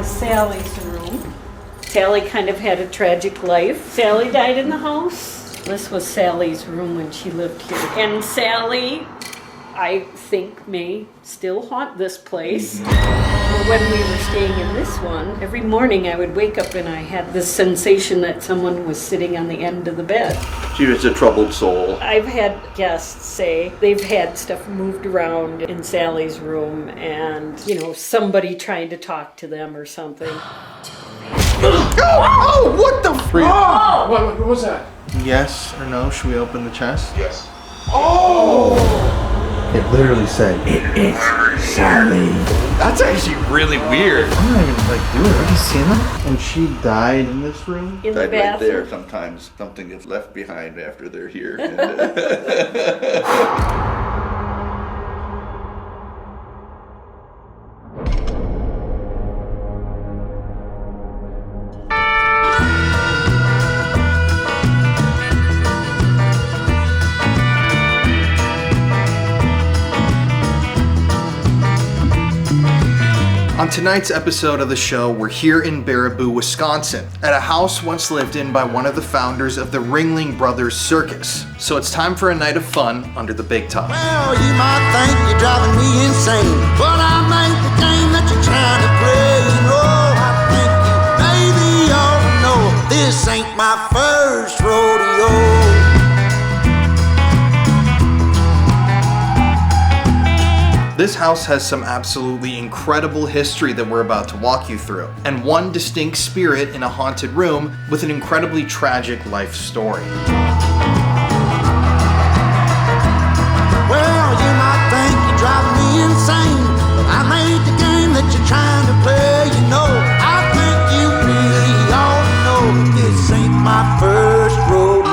Sallie's room. Sallie kind of had a tragic life. Sallie died in the house. This was Sallie's room when she lived here. And Sallie, I think, may still haunt this place. When we were staying in this one, every morning I would wake up and I had this sensation that someone was sitting on the end of the bed. She was a troubled soul. I've had guests say they've had stuff moved around in Sallie's room and, somebody trying to talk to them or something. Oh, what the freak? Oh! What was that? Yes or no? Should we open the chest? Yes. Oh! It literally said, "It is Sallie." That's actually really weird. I'm not even doing it. Have you seen that? And she died in this room? In the Died right bathroom. there. Sometimes something gets left behind after they're here. On tonight's episode of the show, we're here in Baraboo, Wisconsin, at a house once lived in by one of the founders of the Ringling Brothers Circus. So it's time for a night of fun under the big top. Well, you might think you're driving me insane, but I made the game that you're trying to play. I think you maybe ought to know this ain't my first rodeo. This house has some absolutely incredible history that we're about to walk you through, and one distinct spirit in a haunted room with an incredibly tragic life story. Well, you might think you're driving me insane, but I made the game that you're trying to play. I think you really ought to know this ain't my first rodeo.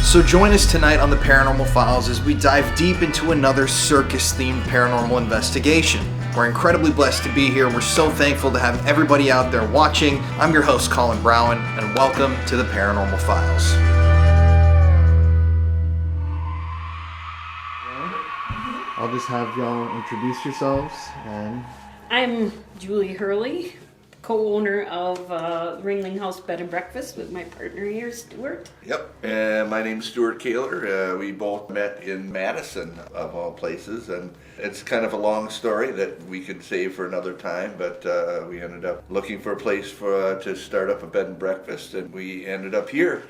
So join us tonight on the Paranormal Files as we dive deep into another circus-themed paranormal investigation. We're incredibly blessed to be here. We're so thankful to have everybody out there watching. I'm your host, Colin, and welcome to the Paranormal Files. I'll just have y'all introduce yourselves. And I'm Julie Hurley, co-owner of Ringling House Bed and Breakfast with my partner here, Stuart. Yep, my name's Stuart Kaler. We both met in Madison, of all places, and it's kind of a long story that we could save for another time, but we ended up looking for a place to start up a bed and breakfast, and we ended up here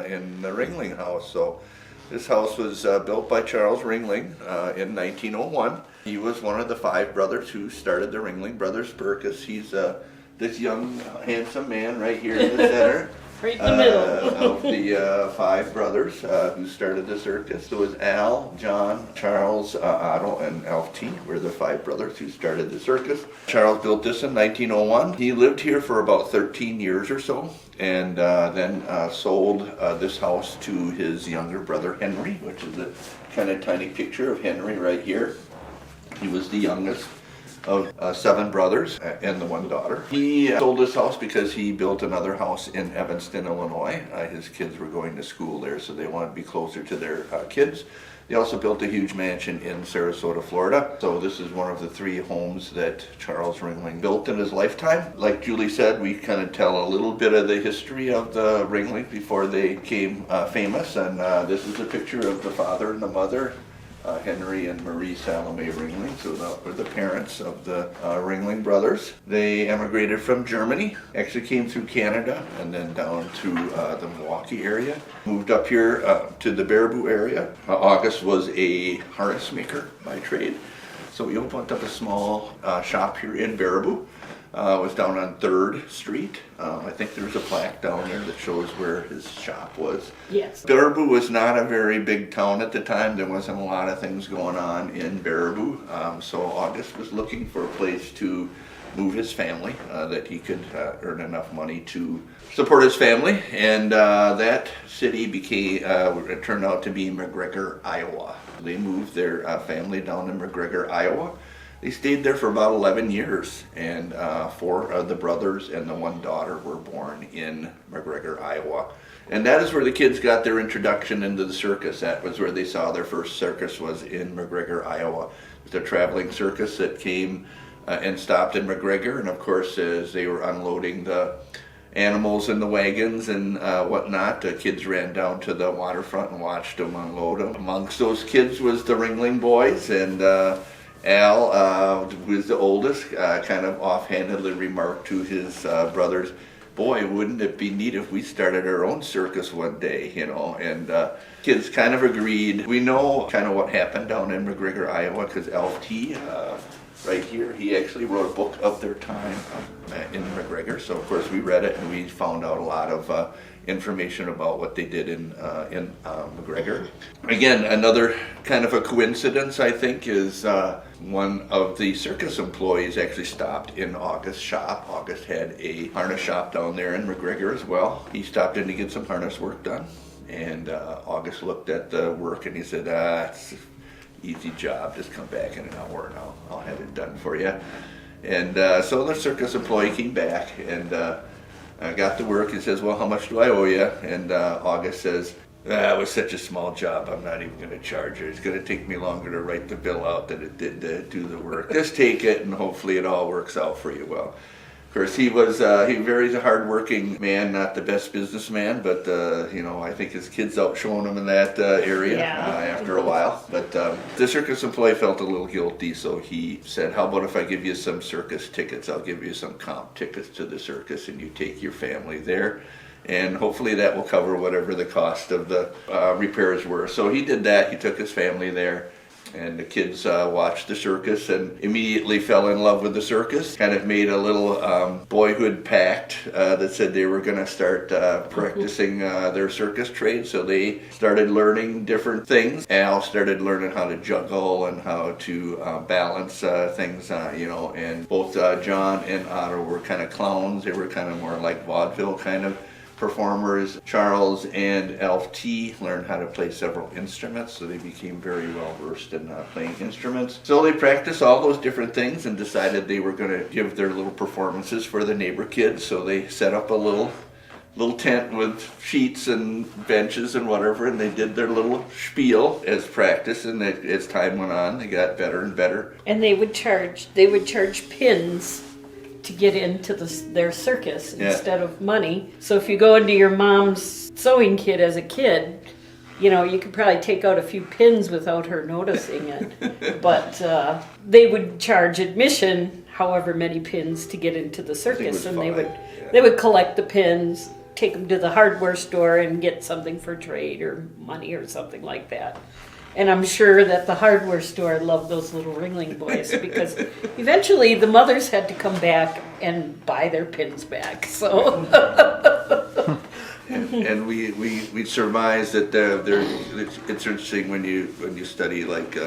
in the Ringling House. So this house was built by Charles Ringling in 1901. He was one of the 5 brothers who started the Ringling Brothers Circus. He's this young, handsome man right here in the center. Right in the middle. Of the 5 brothers who started the circus. It was Al, John, Charles, Otto, and Alf T. were the 5 brothers who started the circus. Charles built this in 1901. He lived here for about 13 years or so, and then sold this house to his younger brother Henry, which is a kind of tiny picture of Henry right here. He was the youngest of 7 brothers and the 1 daughter. He sold this house because he built another house in Evanston, Illinois. His kids were going to school there, so they wanted to be closer to their kids. They also built a huge mansion in Sarasota, Florida. So this is one of the 3 homes that Charles Ringling built in his lifetime. Like Julie said, we kind of tell a little bit of the history of the Ringling before they became famous. And this is a picture of the father and the mother, Henry and Marie Salome Ringling, so that were the parents of the Ringling brothers. They emigrated from Germany, actually came through Canada, and then down to the Milwaukee area. Moved up here to the Baraboo area. August was a harness maker by trade, so we opened up a small shop here in Baraboo. It was down on 3rd Street. I think there's a plaque down there that shows where his shop was. Yes. Baraboo was not a very big town at the time. There wasn't a lot of things going on in Baraboo. So August was looking for a place to move his family, that he could earn enough money to support his family. And that city it turned out to be McGregor, Iowa. They moved their family down to McGregor, Iowa. They stayed there for about 11 years, and 4 of the brothers and the 1 daughter were born in McGregor, Iowa. And that is where the kids got their introduction into the circus. That was where they saw their first circus, was in McGregor, Iowa. It was a traveling circus that came and stopped in McGregor. And of course, as they were unloading the animals in the wagons and whatnot, the kids ran down to the waterfront and watched them unload them. Amongst those kids was the Ringling boys, and Al, who was the oldest, kind of offhandedly remarked to his brothers, "Boy, wouldn't it be neat if we started our own circus one day," you know, and kids kind of agreed. We know kind of what happened down in McGregor, Iowa, because Alf T, right here, he actually wrote a book of their time in McGregor, so of course we read it and we found out a lot of information about what they did in McGregor. Again, another kind of a coincidence, I think, is one of the circus employees actually stopped in August's shop. August had a harness shop down there in McGregor as well. He stopped in to get some harness work done, and August looked at the work and he said, it's an easy job, just come back in an hour and I'll have it done for you. And so the circus employee came back and got to work. He says, "Well, how much do I owe you?" And August says, "It was such a small job, I'm not even going to charge you. It's going to take me longer to write the bill out than it did to do the work. Just take it and hopefully it all works out for you." Well, of course, he was very hard-working man, not the best businessman, but you know, I think his kids outshone him in that area after a while. But the circus employee felt a little guilty, so he said, "How about if I give you some circus tickets? I'll give you some comp tickets to the circus, and you take your family there, and hopefully that will cover whatever the cost of the repairs were." So he did that. He took his family there. And the kids watched the circus and immediately fell in love with the circus. Kind of made a little boyhood pact that said they were going to start practicing their circus trade. So they started learning different things. Al started learning how to juggle and how to balance things, you know. And both John and Otto were kind of clowns. They were kind of more like vaudeville kind of performers. Charles and Alf T learned how to play several instruments, so they became very well versed in playing instruments. So they practiced all those different things and decided they were going to give their little performances for the neighbor kids. So they set up a little tent with sheets and benches and whatever, and they did their little spiel as practice. And as time went on, they got better and better. And they would charge pins to get into their circus instead of money. So if you go into your mom's sewing kit as a kid, you know, you could probably take out a few pins without her noticing it. But they would charge admission, however many pins, to get into the circus, and they would collect the pins, take them to the hardware store, and get something for trade or money or something like that. And I'm sure that the hardware store loved those little Ringling boys, because eventually the mothers had to come back and buy their pins back. So, and we surmise that it's interesting when you study like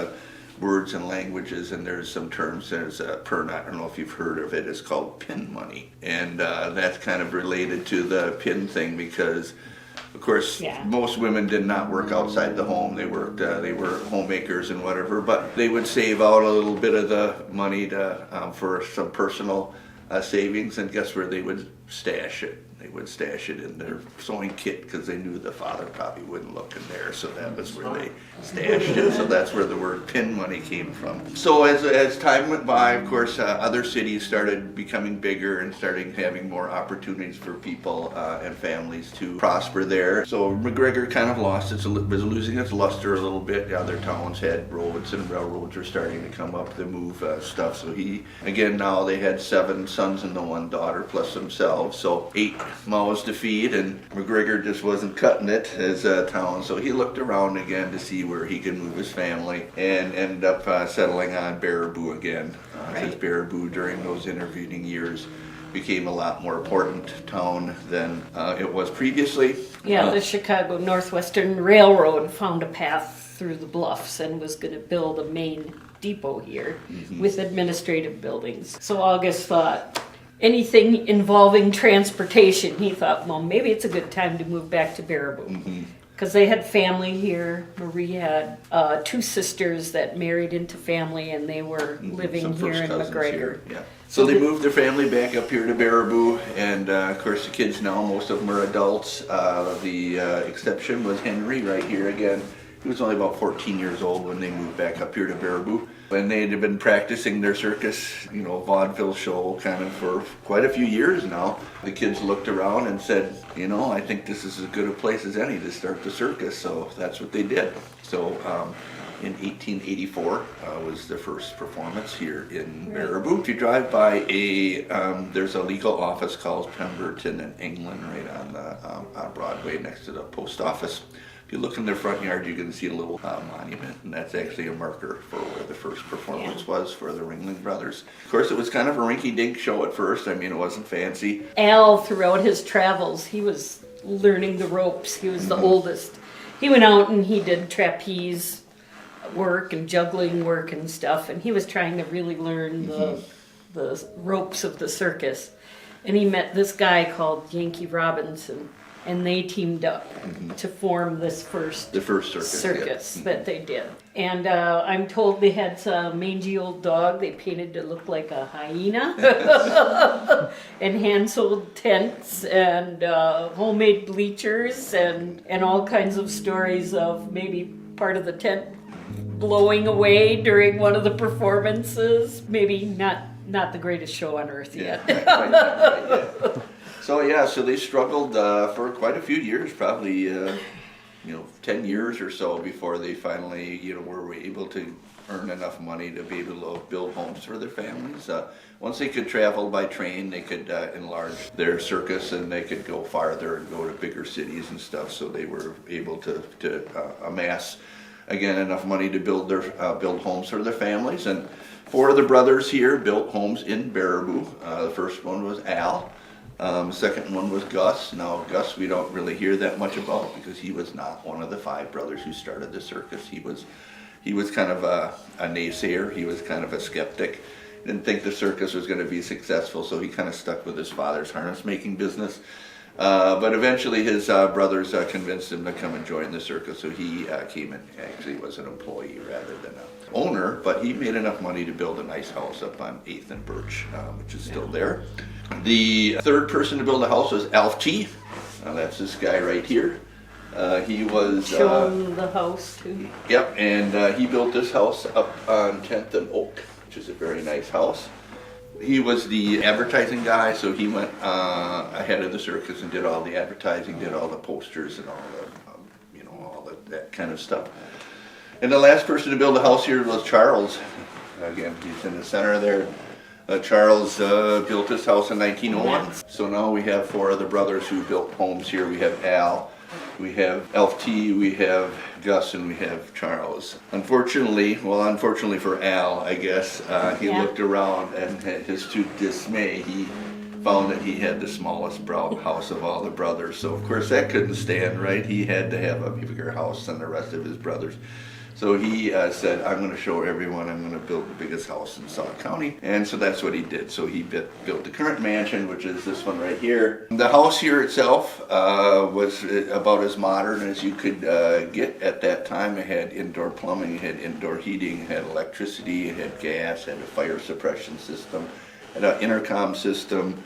words and languages, and there's some terms. There's a pern, I don't know if you've heard of it. It's called pin money, and that's kind of related to the pin thing because, of course, most women did not work outside the home. They worked. They were homemakers and whatever. But they would save out a little bit of the money for some personal savings, and guess where they would stash it? They would stash it in their sewing kit because they knew the father probably wouldn't look in there. So that was where they stashed it. So that's where the word pin money came from. So as time went by, of course, other cities started becoming bigger and starting having more opportunities for people and families to prosper there. So McGregor kind of was losing its luster a little bit. The other towns had roads, and railroads were starting to come up to move stuff. So now they had 7 sons and 1 daughter plus themselves. So 8 mouths to feed, and McGregor just wasn't cutting it as a town. So he looked around again to see where he could move his family, and ended up settling on Baraboo again. Because Baraboo during those intervening years became a lot more important town than it was previously. Yeah, the Chicago Northwestern Railroad found a path through the bluffs and was going to build a main depot here with administrative buildings. So August thought, anything involving transportation, he thought, well, maybe it's a good time to move back to Baraboo. Because they had family here. Marie had 2 sisters that married into family, and they were living here in McGregor. So they moved their family back up here to Baraboo, and of course the kids now, most of them are adults. The exception was Henry right here again. He was only about 14 years old when they moved back up here to Baraboo. And they had been practicing their circus, vaudeville show kind of for quite a few years now. The kids looked around and said, I think this is as good a place as any to start the circus. So that's what they did. So in 1884 was the first performance here in Baraboo. If you drive by there's a legal office called Pemberton in England right on Broadway next to the post office. If you look in their front yard, you can see a little monument, and that's actually a marker for where the first performance was for the Ringling brothers. Of course, it was kind of a rinky-dink show at first. I mean, it wasn't fancy. Al, throughout his travels, he was learning the ropes. He was the oldest. He went out and he did trapeze work and juggling work and stuff, and he was trying to really learn the ropes of the circus. And he met this guy called Yankee Robinson, and they teamed up to form this first circus that they did. And I'm told they had some mangy old dog they painted to look like a hyena, and hand-sewed tents and homemade bleachers and all kinds of stories of maybe part of the tent blowing away during one of the performances. Maybe not the greatest show on earth yet. Yeah. So they struggled for quite a few years, probably 10 years or so before they finally were able to earn enough money to be able to build homes for their families. Once they could travel by train, they could enlarge their circus, and they could go farther and go to bigger cities and stuff. So they were able to amass again enough money to build homes for their families. And 4 of the brothers here built homes in Baraboo. The first one was Al. Second one was Gus. Now Gus we don't really hear that much about because he was not one of the 5 brothers who started the circus. He was kind of a naysayer. He was kind of a skeptic. Didn't think the circus was going to be successful, so he kind of stuck with his father's harness making business. But eventually his brothers convinced him to come and join the circus, so he came and actually was an employee rather than an owner, but he made enough money to build a nice house up on 8th and Birch, which is still there. The third person to build a house was Alf T. That's this guy right here. He was... Show him the house too. Yep, and he built this house up on 10th and Oak, which is a very nice house. He was the advertising guy, so he went ahead of the circus and did all the advertising, did all the posters and all that kind of stuff. And the last person to build a house here was Charles. Again, he's in the center there. Charles built this house in 1901. So now we have 4 other brothers who built homes here. We have Al, we have Alf T, we have Gus, and we have Charles. Unfortunately for Al, I guess, he looked around and to dismay, he found that he had the smallest house of all the brothers. So of course that couldn't stand, right? He had to have a bigger house than the rest of his brothers. So he said, I'm going to show everyone I'm going to build the biggest house in Sauk County. And so that's what he did. So he built the current mansion, which is this one right here. The house here itself was about as modern as you could get at that time. It had indoor plumbing, it had indoor heating, it had electricity, it had gas, it had a fire suppression system, it had an intercom system.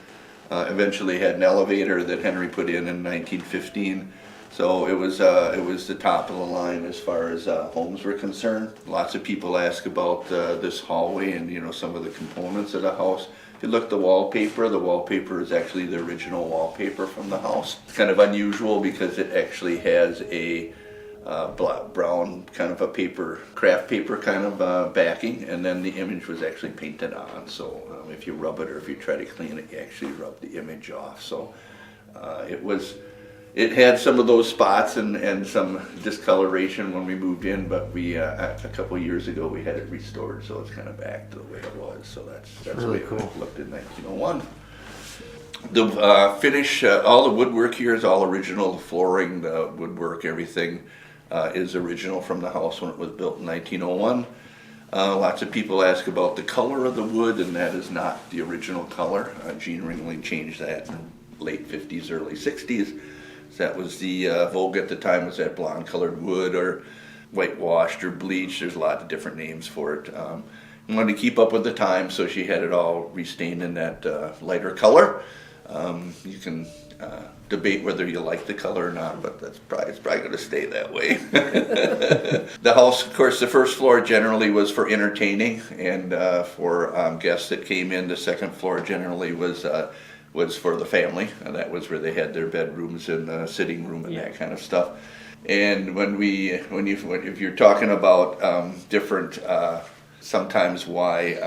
Eventually had an elevator that Henry put in 1915. So it was the top of the line as far as homes were concerned. Lots of people ask about this hallway and some of the components of the house. If you look at the wallpaper is actually the original wallpaper from the house. It's kind of unusual because it actually has a brown kind of a craft paper kind of backing, and then the image was actually painted on. So if you rub it or if you try to clean it, you actually rub the image off. So it had some of those spots and some discoloration when we moved in, but we a couple of years ago we had it restored, so it's kind of back to the way it was. So that's really cool. It looked in 1901. The finish, all the woodwork here is all original. The flooring, the woodwork, everything is original from the house when it was built in 1901. Lots of people ask about the color of the wood, and that is not the original color. Gene Ringling changed that in late 50s, early 60s. So that was the vogue at the time, was that blonde colored wood or whitewashed or bleached. There's a lot of different names for it. Wanted to keep up with the time, so she had it all restained in that lighter color. You can debate whether you like the color or not, but it's probably going to stay that way. The house, of course, the first floor generally was for entertaining and for guests that came in. The second floor generally was for the family, and that was where they had their bedrooms and sitting room and that kind of stuff. And if you're talking about different, sometimes why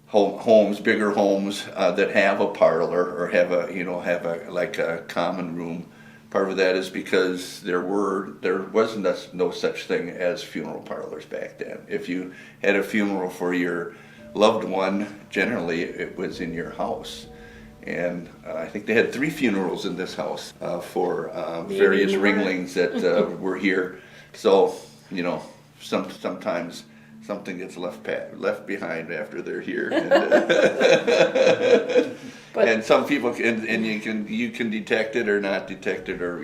homes, bigger homes that have a parlor or have a common room, part of that is because there wasn't no such thing as funeral parlors back then. If you had a funeral for your loved one, generally it was in your house. And I think they had 3 funerals in this house for various Ringlings that were here. So, sometimes something gets left behind after they're here. And some people you can detect it or not detect it, or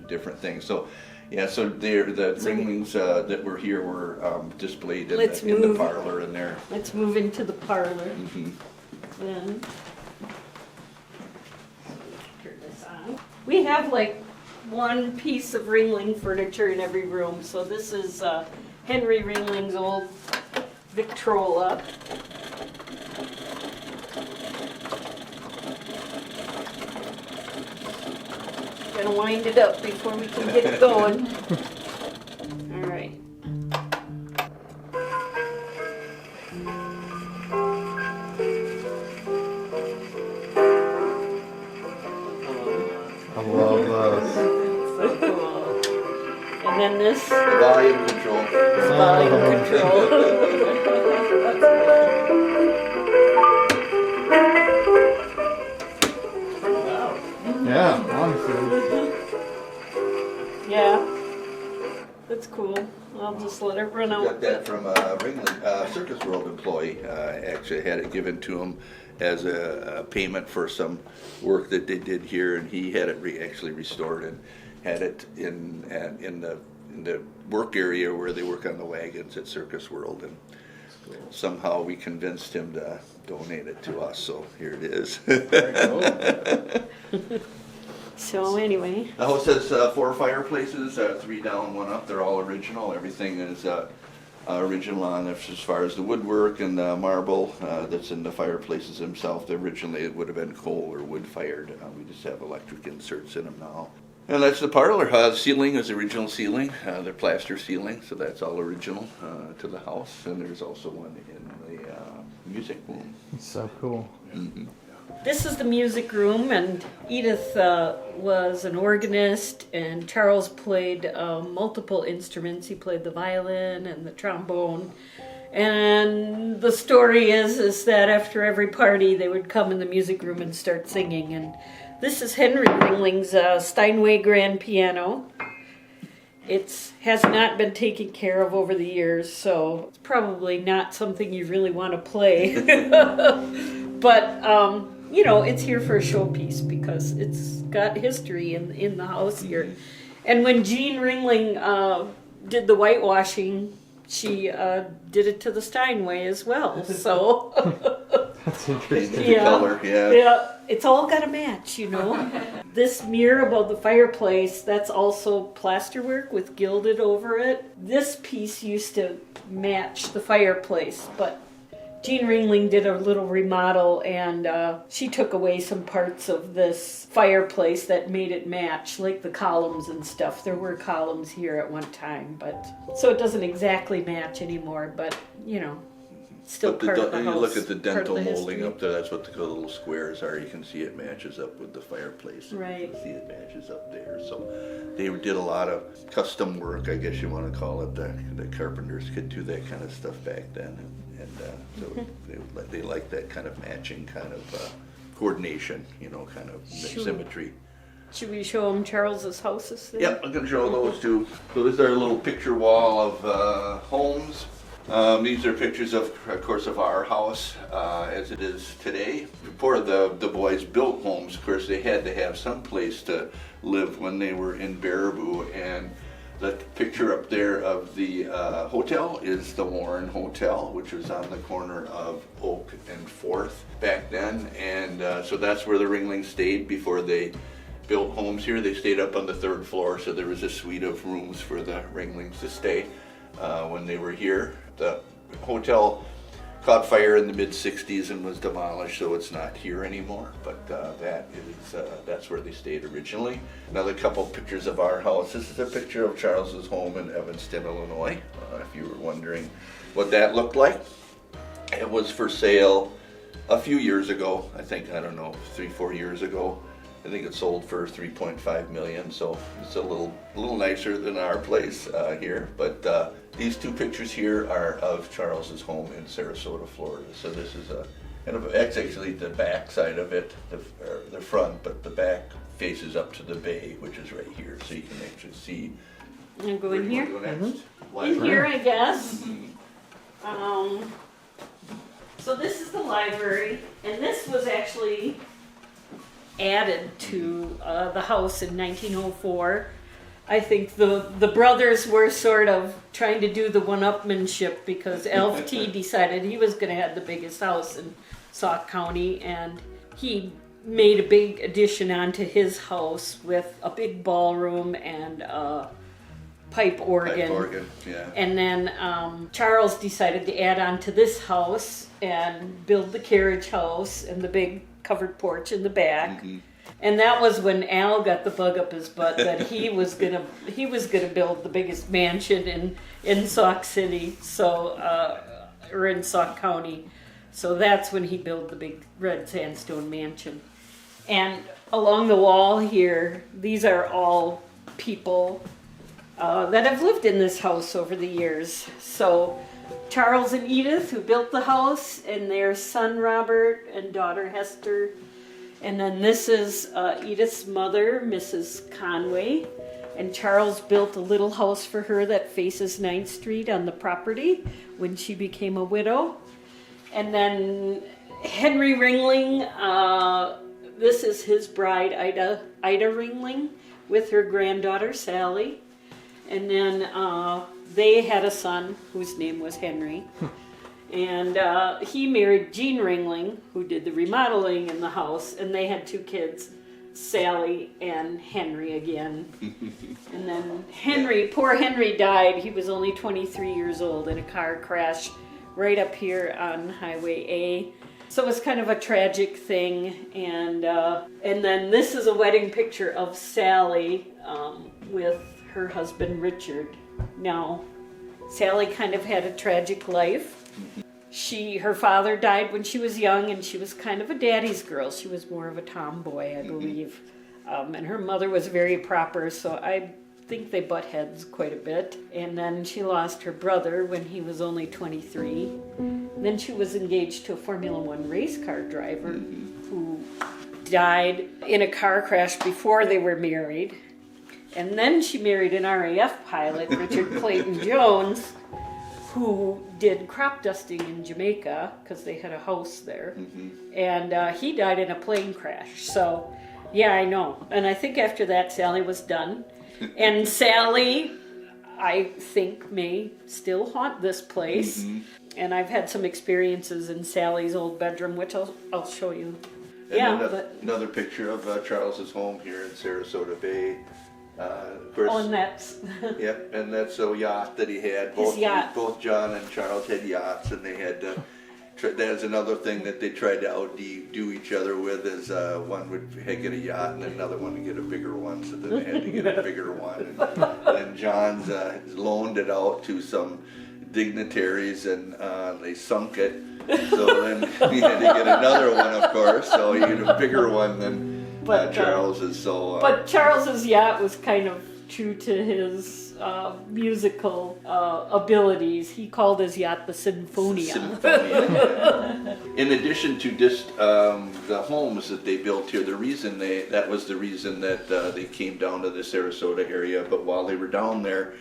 different things. So yeah, so the Ringlings that were here were displayed in the parlor in there. Let's move into the parlor. Mm-hmm. Then turn this on. We have like one piece of Ringling furniture in every room. So this is Henry Ringling's old Victrola. Gonna wind it up before we can get going. All right. I love those. So cool. And then this Volume control. volume control. Yeah, honestly. Yeah, that's cool. I'll just let it run Got out. that from a Ringling Circus World employee. Actually had it given to him as a payment for some work that they did here, and he had it actually restored and had it in the work area where they work on the wagons at Circus World, and somehow we convinced him to donate it to us. So here it is. So anyway, The house has 4 fireplaces, 3 down, 1 up. They're all original. Everything is original on as far as the woodwork and the marble that's in the fireplaces themselves. Originally it would have been coal or wood fired. We just have electric inserts in them now. And that's the parlor. Ceiling is original ceiling. They're plaster ceiling, so that's all original to the house. And there's also one in the music room. It's so cool. Mm-hmm. this is the music room, and Edith was an organist, and Charles played multiple instruments. He played the violin and the trombone. And the story is that after every party, they would come in the music room and start singing. And this is Henry Ringling's Steinway grand piano. It has not been taken care of over the years, so it's probably not something you really want to play. But, it's here for a showpiece because it's got history in the house here. And when Jean Ringling did the whitewashing, she did it to the Steinway as well. So That's interesting. The color, yeah. yeah, it's all got to match, This mirror above the fireplace, that's also plasterwork with gilded over it. This piece used to match the fireplace, but Jean Ringling did a little remodel, and she took away some parts of this fireplace that made it match, like the columns and stuff. There were columns here at one time, but so it doesn't exactly match anymore, but still But part of the you house. look at the part of dental the molding history. up there, that's what the little squares are. You can see it matches up with the fireplace. Right. You can see it matches up there. So they did a lot of custom work, I guess you want to call it. The carpenters could do that kind of stuff back then. And so they like that kind of matching kind of coordination, kind of Sure. symmetry. Should we show them Charles's houses there? Yep, I'm going to show those too. So this is our little picture wall of homes. These are pictures of course, of our house as it is today. Before the boys built homes, of course, they had to have some place to live when they were in Baraboo. And the picture up there of the hotel is the Warren Hotel, which was on the corner of Oak and 4th back then. And so that's where the Ringlings stayed before they built homes here. They stayed up on the 3rd floor, so there was a suite of rooms for the Ringlings to stay when they were here. The hotel caught fire in the mid-60s and was demolished, so it's not here anymore, but that's where they stayed originally. Another couple pictures of our house. This is a picture of Charles's home in Evanston, Illinois, if you were wondering what that looked like. It was for sale a few years ago, I think, I don't know, 3-4 years ago. I think it sold for $3.5 million, so it's a little nicer than our place here. But these 2 pictures here are of Charles's home in Sarasota, Florida. So this is it's actually the back side of it, the front, but the back faces up to the bay, which is right here. So you can actually see. I'm going here. Mm-hmm. In here, I guess. So this is the library, and this was actually added to the house in 1904. I think the brothers were sort of trying to do the one-upmanship because Alf T decided he was going to have the biggest house in Sauk County, and he made a big addition onto his house with a big ballroom and pipe organ. Pipe organ, yeah. And then Charles decided to add on to this house and build the carriage house and the big covered porch in the back. Mm-hmm. And that was when Al got the bug up his butt that he was gonna build the biggest mansion in Sauk City, or in Sauk County. So that's when he built the big red sandstone mansion. And along the wall here, these are all people that have lived in this house over the years. So Charles and Edith, who built the house, and their son Robert and daughter Hester. And then this is Edith's mother, Mrs. Conway. And Charles built a little house for her that faces 9th Street on the property when she became a widow. And then Henry Ringling, this is his bride, Ida Ringling, with her granddaughter, Sallie. And then they had a son whose name was Henry. And he married Jean Ringling, who did the remodeling in the house, and they had 2 kids, Sallie and Henry again. And then poor Henry died. He was only 23 years old in a car crash right up here on Highway A. So it was kind of a tragic thing. And then this is a wedding picture of Sallie with her husband Richard. Now, Sallie kind of had a tragic life. Her father died when she was young, and she was kind of a daddy's girl. She was more of a tomboy, I believe. And her mother was very proper, so I think they butt heads quite a bit. And then she lost her brother when he was only 23. And then she was engaged to a Formula One race car driver who died in a car crash before they were married. And then she married an RAF pilot, Richard Clayton Jones, who did crop dusting in Jamaica because they had a house there. And he died in a plane crash. So, yeah, I know. And I think after that, Sallie was done. And Sallie, I think, may still haunt this place. And I've had some experiences in Sallie's old bedroom, which I'll show you. And another picture of Charles's home here in Sarasota Bay. Of course, and that's yep, and that's a yacht that he had. Both John and Charles had yachts, and they had. That's another thing that they tried to outdo each other with. Is one would get a yacht, and another one would get a bigger one. So then they had to get a bigger one. And John's loaned it out to some dignitaries, and they sunk it. So then he had to get another one, of course. So he had a bigger one than. Charles's. But Charles's yacht was kind of true to his musical abilities. He called his yacht the Sinfonia. In addition to just the homes that they built here, that was the reason that they came down to the Sarasota area. But while they were down there,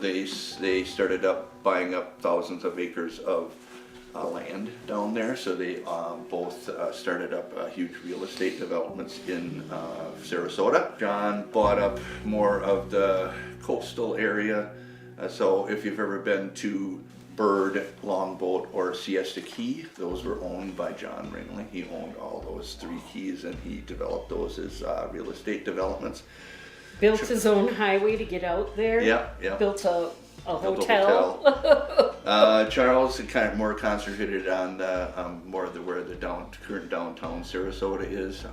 they started buying up thousands of acres of land down there, so they both started up huge real estate developments in Sarasota. John bought up more of the coastal area, so if you've ever been to Bird, Longboat, or Siesta Key. Those were owned by John Ringling. He owned all those 3 keys, and he developed those as real estate developments. Built his own highway to get out there. Yeah. Built a Built hotel. Charles kind of more concentrated on more of where the current downtown Sarasota is.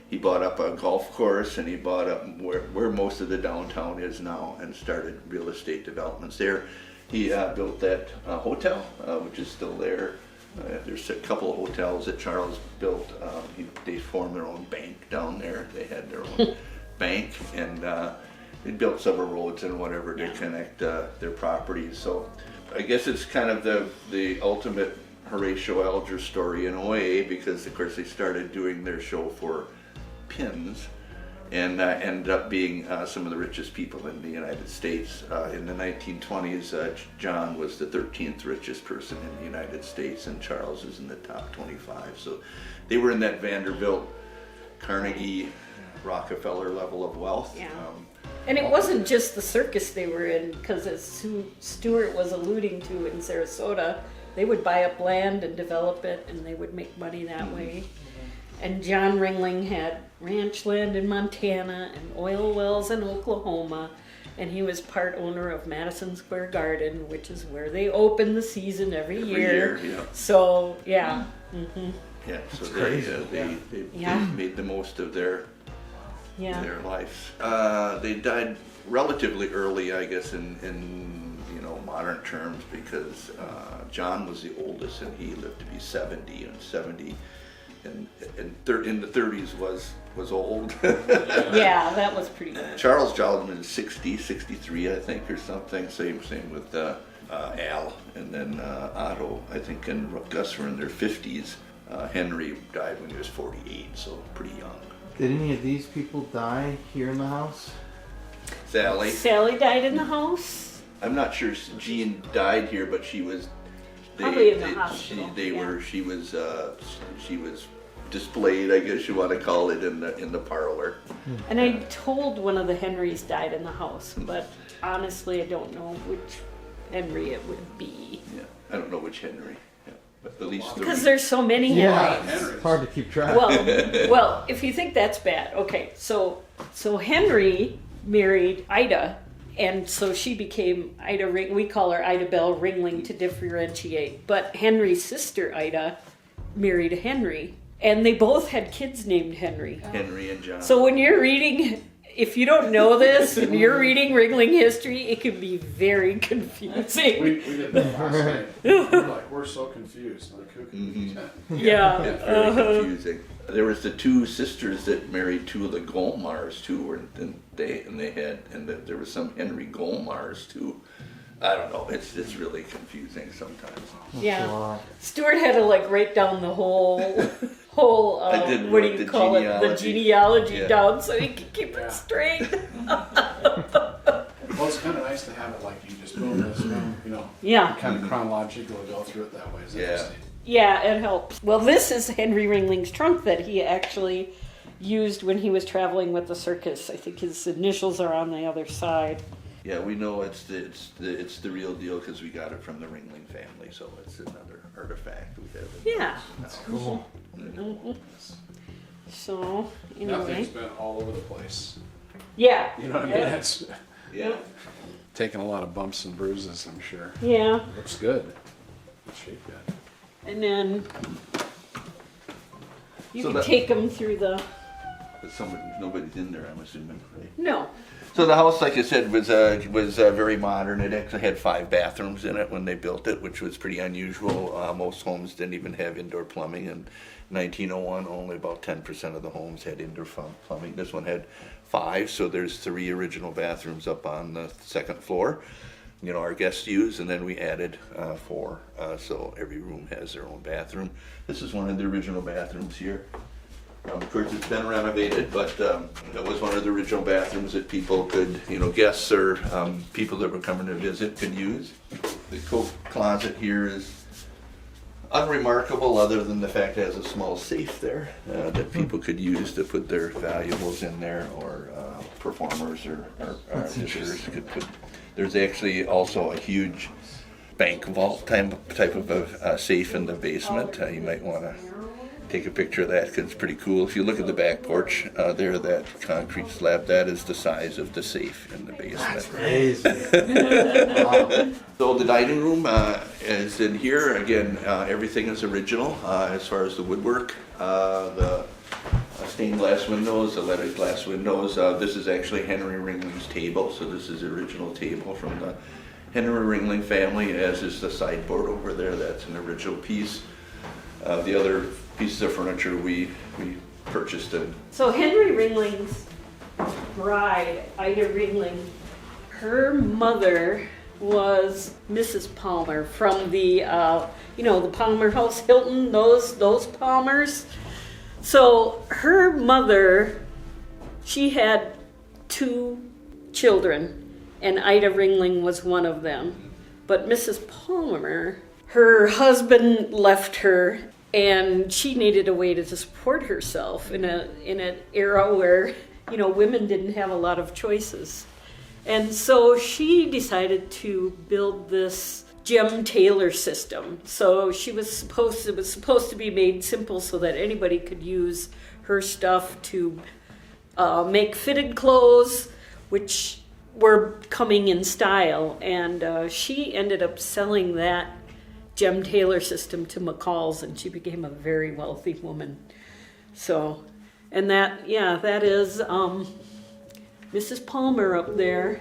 He bought up a golf course, and he bought up where most of the downtown is now, and started real estate developments there. He built that hotel, which is still there. There's a couple of hotels that Charles built. They formed their own bank down there. They had their own bank, and they built several roads and whatever to connect their properties. So I guess it's kind of the ultimate Horatio Alger story in a way, because of course they started doing their show for pins, and ended up being some of the richest people in the United States. In the 1920s, John was the 13th richest person in the United States, and Charles is in the top 25. So they were in that Vanderbilt, Carnegie, Rockefeller level of wealth. Yeah. And it wasn't just the circus they were in, because as Stuart was alluding to in Sarasota, they would buy up land and develop it, and they would make money that way. And John Ringling had ranch land in Montana and oil wells in Oklahoma, and he was part owner of Madison Square Garden, which is where they open the season every year. Yeah. So, yeah. Mm-hmm. Yeah, so they made the most of their lives. They died relatively early, I guess, in modern terms, because John was the oldest, and he lived to be 70, and 70 in the 30s was old. Yeah, that was pretty good. Charles Jolliman is 63, I think, or something. Same with Al, and then Otto, I think, and Gus were in their 50s. Henry died when he was 48, so pretty young. Did any of these people die here in the house? Sallie died in the house. I'm not sure Jean died here, but she was probably in the hospital. She was displayed, I guess you want to call it, in the parlor. And I told one of the Henrys died in the house, but honestly, I don't know which Henry it would be. Yeah, I don't know which Henry. Yeah, but at least because there's so many Henrys. It's hard to keep track. Well, if you think that's bad, okay. So Henry married Ida, and so she became Ida Ring. We call her Ida Bell Ringling to differentiate. But Henry's sister Ida married a Henry, and they both had kids named Henry. Henry and John. So when you're reading, if you don't know this and you're reading Ringling history, it can be very confusing. We did that last night. We're so confused. Like, who can Yeah. It's very confusing. There was the 2 sisters that married 2 of the Golmars too, there was some Henry Golmars too. I don't know. It's really confusing sometimes. Yeah. Stuart had to write down the whole what do you call it? The genealogy down so he could keep it straight. Well, it's kind of nice to have it like you just boom this, Yeah. kind of chronological to go through it that way. Is interesting. Yeah, it helps. Well, this is Henry Ringling's trunk that he actually used when he was traveling with the circus. I think his initials are on the other side. Yeah, we know it's the real deal because we got it from the Ringling family, so it's another artifact we have. Yeah. That's cool. Mm-hmm. So, That anyway. thing's been all over the place. Yeah. You know what I mean? It's Yeah. taken a lot of bumps and bruises, I'm sure. Yeah. Looks good. Good shape yet. And then you So can take them through the... But nobody's in there, I'm assuming, right? No. So the house, like I said, was very modern. It actually had 5 bathrooms in it when they built it, which was pretty unusual. Most homes didn't even have indoor plumbing. In 1901, only about 10% of the homes had indoor plumbing. This one had 5, so there's 3 original bathrooms up on the 2nd floor. Our guests use, and then we added 4, so every room has their own bathroom. This is one of the original bathrooms here. Of course, it's been renovated, but that was one of the original bathrooms that people could, guests or people that were coming to visit could use. The coat closet here is unremarkable, other than the fact it has a small safe there that people could use to put their valuables in there, or performers or visitors could put. There's actually also a huge bank vault type of a safe in the basement. You might want to take a picture of that because it's pretty cool. If you look at the back porch there, that concrete slab, that is the size of the safe in the basement. Crazy. So the dining room is in here. Again, everything is original as far as the woodwork. The stained glass windows, the leaded glass windows. This is actually Henry Ringling's table, so this is the original table from the Henry Ringling family, as is the sideboard over there. That's an original piece. The other pieces of furniture we purchased in. So Henry Ringling's bride, Ida Ringling, her mother was Mrs. Palmer from the, the Palmer House, Hilton, those Palmers. So her mother, she had 2 children, and Ida Ringling was one of them. But Mrs. Palmer, her husband left her, and she needed a way to support herself in an era where, women didn't have a lot of choices. And so she decided to build this Gem Tailor system. So it was supposed to be made simple so that anybody could use her stuff to make fitted clothes, which were coming in style. And she ended up selling that Gem Tailor system to McCall's, and she became a very wealthy woman. So, and that is Mrs. Palmer up there.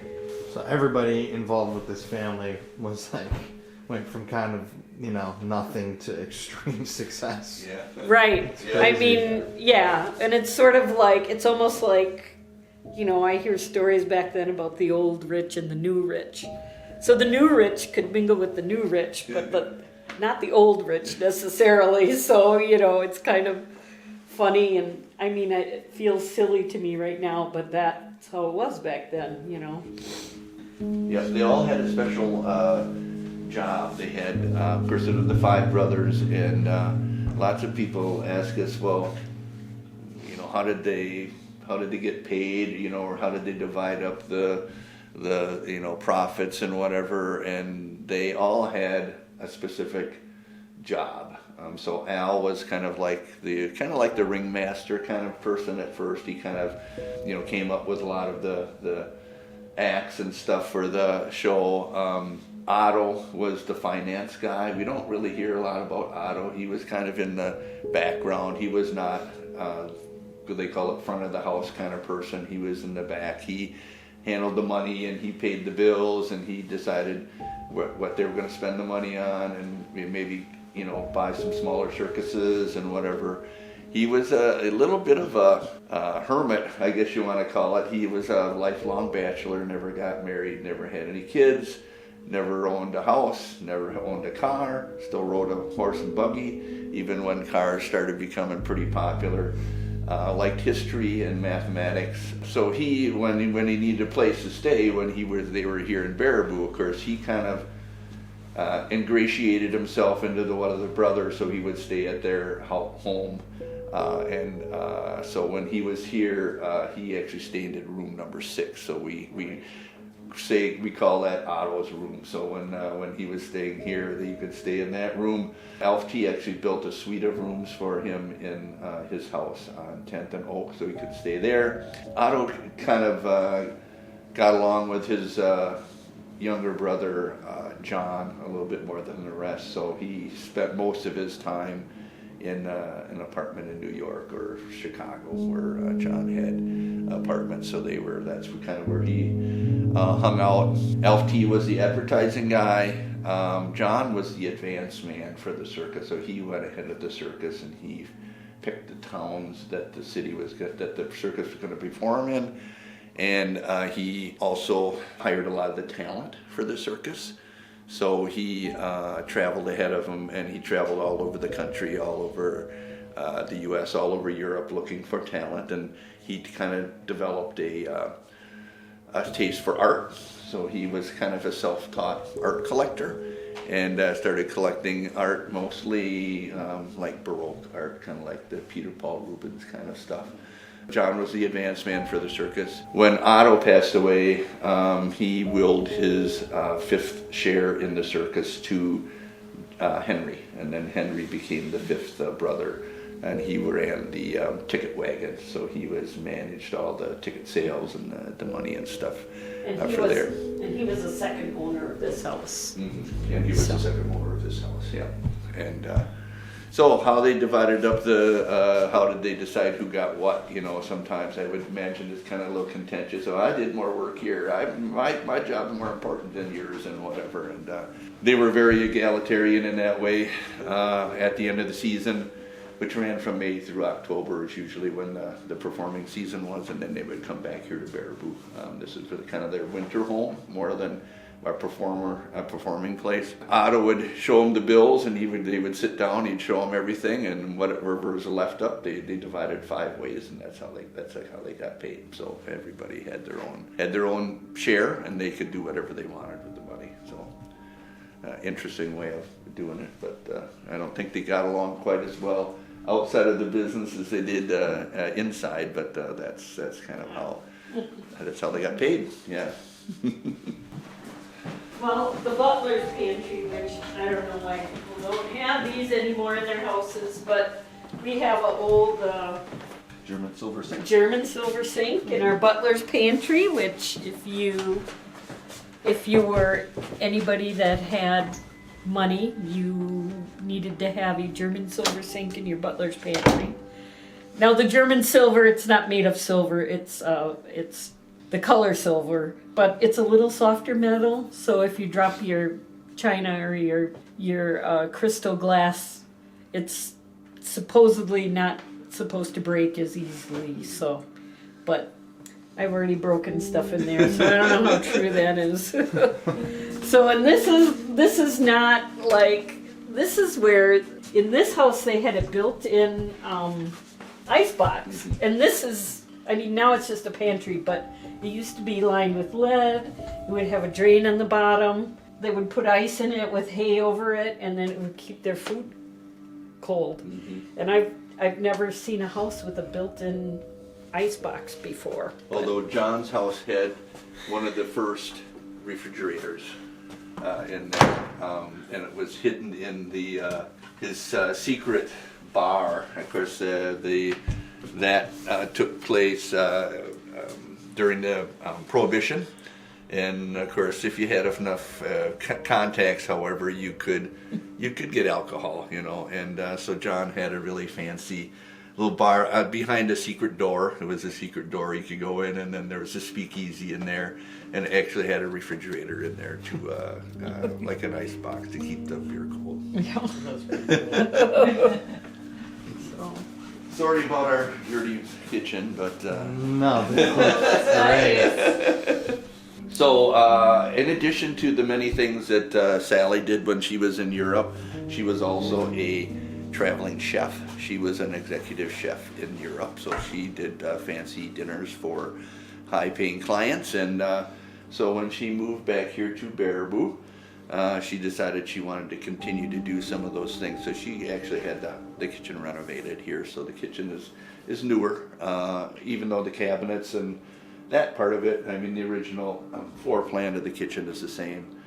So everybody involved with this family went from kind of, nothing to extreme success. Yeah. Right. I mean, yeah. And it's sort of like, it's almost like, I hear stories back then about the old rich and the new rich. So the new rich could mingle with the new rich, but not the old rich necessarily. So, it's kind of funny. And I mean, it feels silly to me right now, but that's how it was back then, Yeah, they all had a special job. They had, of course, the 5 brothers, and lots of people ask us, well, how did they get paid, or how did they divide up the profits and whatever? And they all had a specific job. So Al was kind of like the ringmaster kind of person at first. He kind of, came up with a lot of the acts and stuff for the show. Otto was the finance guy. We don't really hear a lot about Otto. He was kind of in the background. He was not, what they call it, front of the house kind of person. He was in the back. He handled the money, and he paid the bills, and he decided what they were going to spend the money on, and maybe buy some smaller circuses and whatever. He was a little bit of a hermit, I guess you want to call it. He was a lifelong bachelor, never got married, never had any kids, never owned a house, never owned a car, still rode a horse and buggy, even when cars started becoming pretty popular. Liked history and mathematics. So when he needed a place to stay, they were here in Baraboo, of course, he kind of ingratiated himself into one of the brothers, so he would stay at their home. So when he was here, he actually stayed in room number 6. So we call that Otto's room. So when he was staying here, you could stay in that room. Alf T actually built a suite of rooms for him in his house on 10th and Oak, so he could stay there. Otto kind of got along with his younger brother John a little bit more than the rest, so he spent most of his time in an apartment in New York or Chicago, where John had apartments. So that's kind of where he hung out. Alf T was the advertising guy. John was the advance man for the circus, so he went ahead of the circus, and he picked the towns that the circus was going to perform in, and he also hired a lot of the talent for the circus. So he traveled ahead of him, and he traveled all over the country, all over the U.S., all over Europe, looking for talent, and he kind of developed a taste for art. So he was kind of a self-taught art collector, and started collecting art, mostly like Baroque art, kind of like the Peter Paul Rubens kind of stuff. John was the advance man for the circus. When Otto passed away, he willed his fifth share in the circus to Henry, and then Henry became the fifth brother, and he ran the ticket wagon, so he managed all the ticket sales and the money and stuff for there. And he was the second owner of this house. Mm-hmm. And he was the second owner of this house, yeah. And so how they divided up how did they decide who got what? You know, sometimes I would imagine it's kind of a little contentious. So I did more work here. My job's more important than yours and whatever. And they were very egalitarian in that way. At the end of the season, which ran from May through October, is usually when the performing season was, and then they would come back here to Baraboo. This is kind of their winter home more than a performing place. Otto would show them the bills, and they would sit down. He'd show them everything, and whatever was left up, they divided 5 ways, and that's how they got paid. So everybody had their own share, and they could do whatever they wanted with the money. So interesting way of doing it, but I don't think they got along quite as well outside of the business as they did inside. But that's kind of how they got paid. Yeah. Well, the butler's pantry, which I don't know why people don't have these anymore in their houses, but we have an old German silver sink in our butler's pantry, which if you were anybody that had money, you needed to have a German silver sink in your butler's pantry. Now the German silver, it's not made of silver, it's the color silver, but it's a little softer metal, so if you drop your china or your crystal glass, it's supposedly not supposed to break as easily, so, but I've already broken stuff in there, so I don't know how true that is. So, and this is not like, this is where, in this house they had a built-in icebox, and this is, I mean, now it's just a pantry, but it used to be lined with lead. It would have a drain on the bottom. They would put ice in it with hay over it, and then it would keep their food cold. Mm-hmm. And I've never seen a house with a built-in icebox before. Although John's house had one of the first refrigerators in there, and it was hidden in his secret bar. Of course, that took place during the Prohibition, and of course, if you had enough contacts, however, you could get alcohol, you know. And so John had a really fancy little bar behind a secret door. It was a secret door you could go in, and then there was a speakeasy in there, and it actually had a refrigerator in there too, like an ice box to keep the beer cold. Yeah. So. Sorry about our dirty kitchen, but No, that's great. So, in addition to the many things that Sallie did when she was in Europe, she was also a traveling chef. She was an executive chef in Europe, so she did fancy dinners for high-paying clients. And so when she moved back here to Baraboo, she decided she wanted to continue to do some of those things. So she actually had the kitchen renovated here. So the kitchen is newer, even though the cabinets and that part of it, I mean, the original floor plan of the kitchen is the same.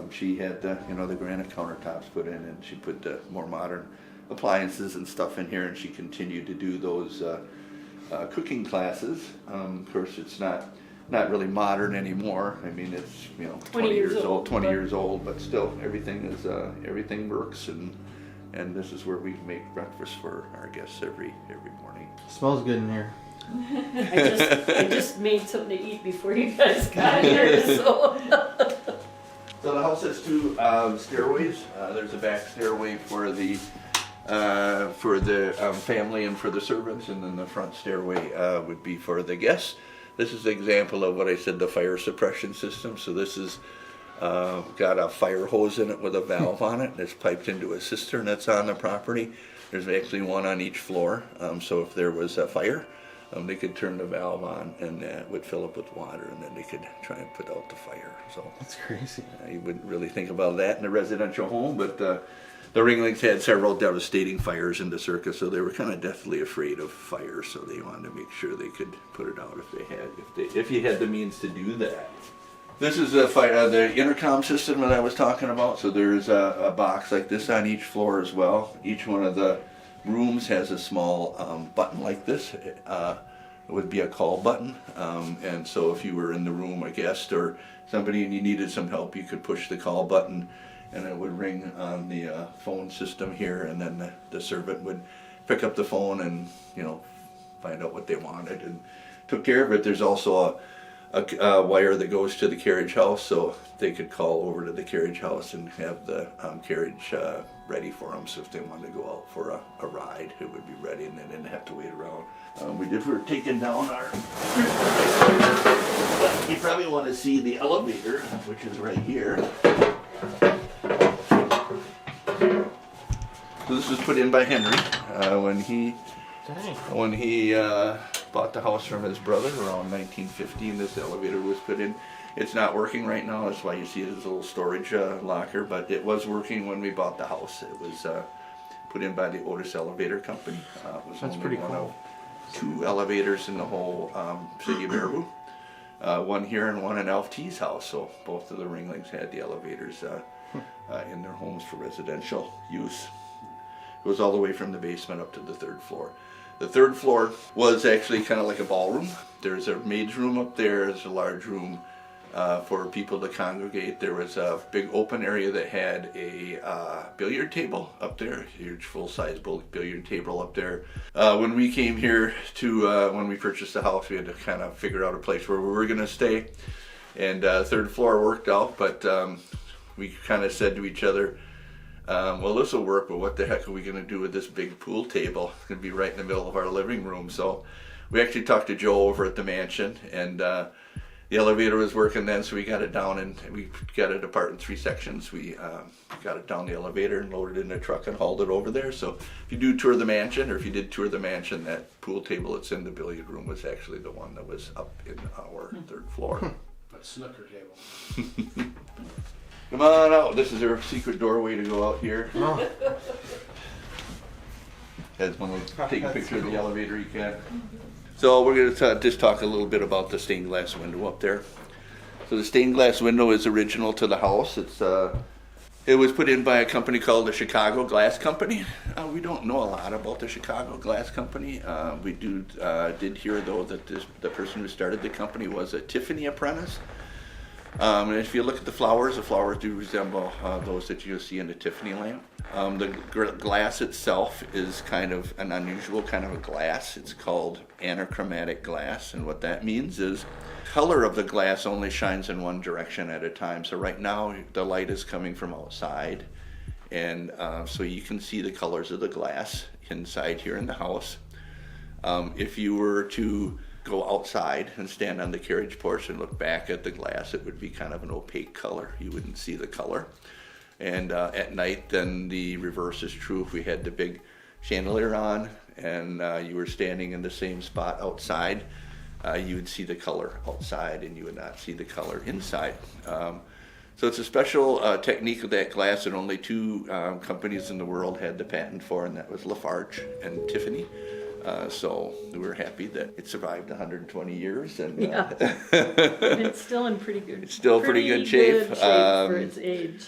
She had the granite countertops put in, and she put the more modern appliances and stuff in here, and she continued to do those cooking classes. Of course, it's not really modern anymore. I mean, it's 20 years old, but still everything works, and this is where we make breakfast for our guests every morning. Smells good in here. I just made something to eat before you guys got here, so. So the house has two stairways. There's a back stairway for the family and for the servants, and then the front stairway would be for the guests. This is an example of what I said, the fire suppression system. So this is got a fire hose in it with a valve on it. It's piped into a cistern that's on the property. There's actually one on each floor. So if there was a fire, they could turn the valve on, and it would fill up with water, and then they could try and put out the fire. So That's crazy. you wouldn't really think about that in a residential home, but the Ringlings had several devastating fires in the circus, so they were kind of deathly afraid of fire. So they wanted to make sure they could put it out if you had the means to do that. This is the intercom system that I was talking about. So there's a box like this on each floor as well. Each one of the rooms has a small button like this. It would be a call button, and so if you were in the room, a guest or somebody, and you needed some help, you could push the call button, and it would ring on the phone system here, and then the servant would pick up the phone and find out what they wanted and took care of it. There's also a wire that goes to the carriage house, so they could call over to the carriage house and have the carriage ready for them. So if they wanted to go out for a ride, it would be ready, and they didn't have to wait around. We're taking down our. You probably want to see the elevator, which is right here. So this was put in by Henry when he bought the house from his brother around 1950, and this elevator was put in. It's not working right now, that's why you see it as a little storage locker, but it was working when we bought the house. It was put in by the Otis Elevator Company. It was That's only pretty one cool. of 2 elevators in the whole city of Baraboo. One here and one in LT's house, so both of the Ringlings had the elevators in their homes for residential use. It goes all the way from the basement up to the 3rd floor. The 3rd floor was actually kind of like a ballroom. There's a maid's room up there. There's a large room for people to congregate. There was a big open area that had a billiard table up there, a huge full-size billiard table up there. When we came here when we purchased the house, we had to kind of figure out a place where we were going to stay. And 3rd floor worked out, but we kind of said to each other, well, this will work, but what the heck are we going to do with this big pool table? It's going to be right in the middle of our living room. So we actually talked to Joe over at the mansion, and the elevator was working then, so we got it down, and we got it apart in 3 sections. We got it down the elevator and loaded it in a truck and hauled it over there. So if you do tour the mansion, or if you did tour the mansion, that pool table that's in the billiard room was actually the one that was up in our 3rd floor. But snooker table. Come on out. This is our secret doorway to go out here. Oh. As when we take a picture of the elevator, you can. So we're going to just talk a little bit about the stained glass window up there. So the stained glass window is original to the house. It was put in by a company called the Chicago Glass Company. We don't know a lot about the Chicago Glass Company. We did hear though that the person who started the company was a Tiffany apprentice. And if you look at the flowers do resemble those that you'll see in the Tiffany lamp. The glass itself is kind of an unusual kind of a glass. It's called anachromatic glass, and what that means is color of the glass only shines in one direction at a time. So right now the light is coming from outside, and so you can see the colors of the glass inside here in the house. If you were to go outside and stand on the carriage porch and look back at the glass, it would be kind of an opaque color. You wouldn't see the color. And at night, then the reverse is true. If we had the big chandelier on and you were standing in the same spot outside, you would see the color outside and you would not see the color inside. So it's a special technique of that glass that only 2 companies in the world had the patent for, and that was Lafarge and Tiffany. So we're happy that it survived 120 years, and Yeah. And it's still in pretty good. It's still pretty good shape. For its age.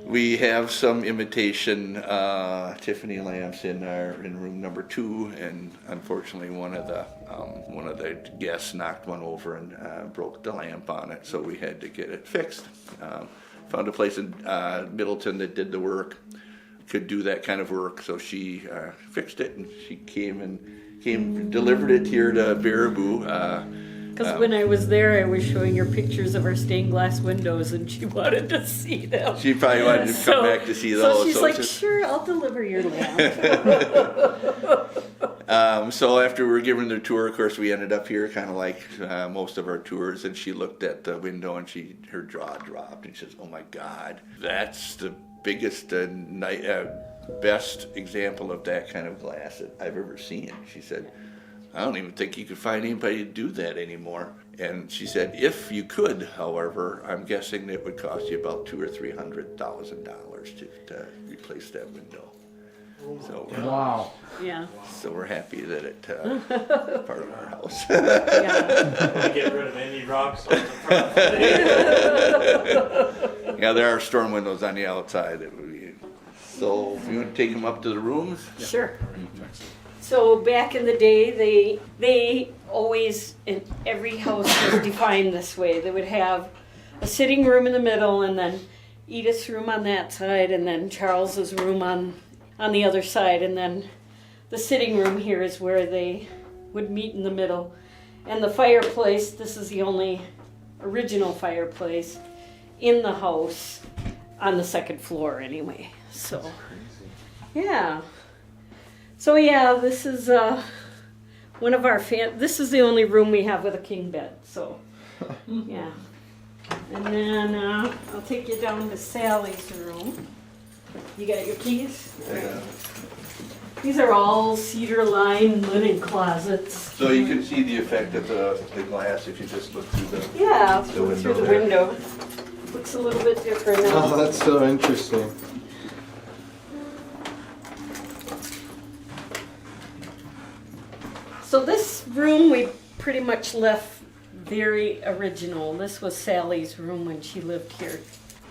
We have some imitation Tiffany lamps in room number 2, and unfortunately one of the guests knocked one over and broke the lamp on it, so we had to get it fixed. Found a place in Middleton that did the work, could do that kind of work, so she fixed it, and she delivered it here to Baraboo. Because when I was there, I was showing her pictures of our stained glass windows, and she wanted to see them. She probably wanted to come back to see those. So she's like, sure, I'll deliver your lamp. So after we were given the tour, of course, we ended up here kind of like most of our tours, and she looked at the window and her jaw dropped, and she says, oh my God, that's the biggest, best example of that kind of glass that I've ever seen. She said, I don't even think you could find anybody to do that anymore. And she said, if you could, however, I'm guessing it would cost you about $200,000 or $300,000 to replace that window. So Wow. Yeah. so we're happy that it's part of our house. Yeah. Get rid of any rocks on the front. Yeah, there are storm windows on the outside. That would be. So if you want to take them up to the rooms? Sure. So back in the day, they always, in every house was defined this way. They would have a sitting room in the middle, and then Edith's room on that side, and then Charles's room on the other side, and then the sitting room here is where they would meet in the middle. And the fireplace, this is the only original fireplace in the house on the second floor anyway. So, yeah. So yeah, this is one of our this is the only room we have with a king bed. So, yeah. And then I'll take you down to Sallie's room. You got your keys? Yeah. These are all cedar-lined linen closets. So you can see the effect of the glass if you just look through the. Yeah, The window through the there. window. Looks a little bit different now. Oh, that's so interesting. So this room we pretty much left very original. This was Sally's room when she lived here.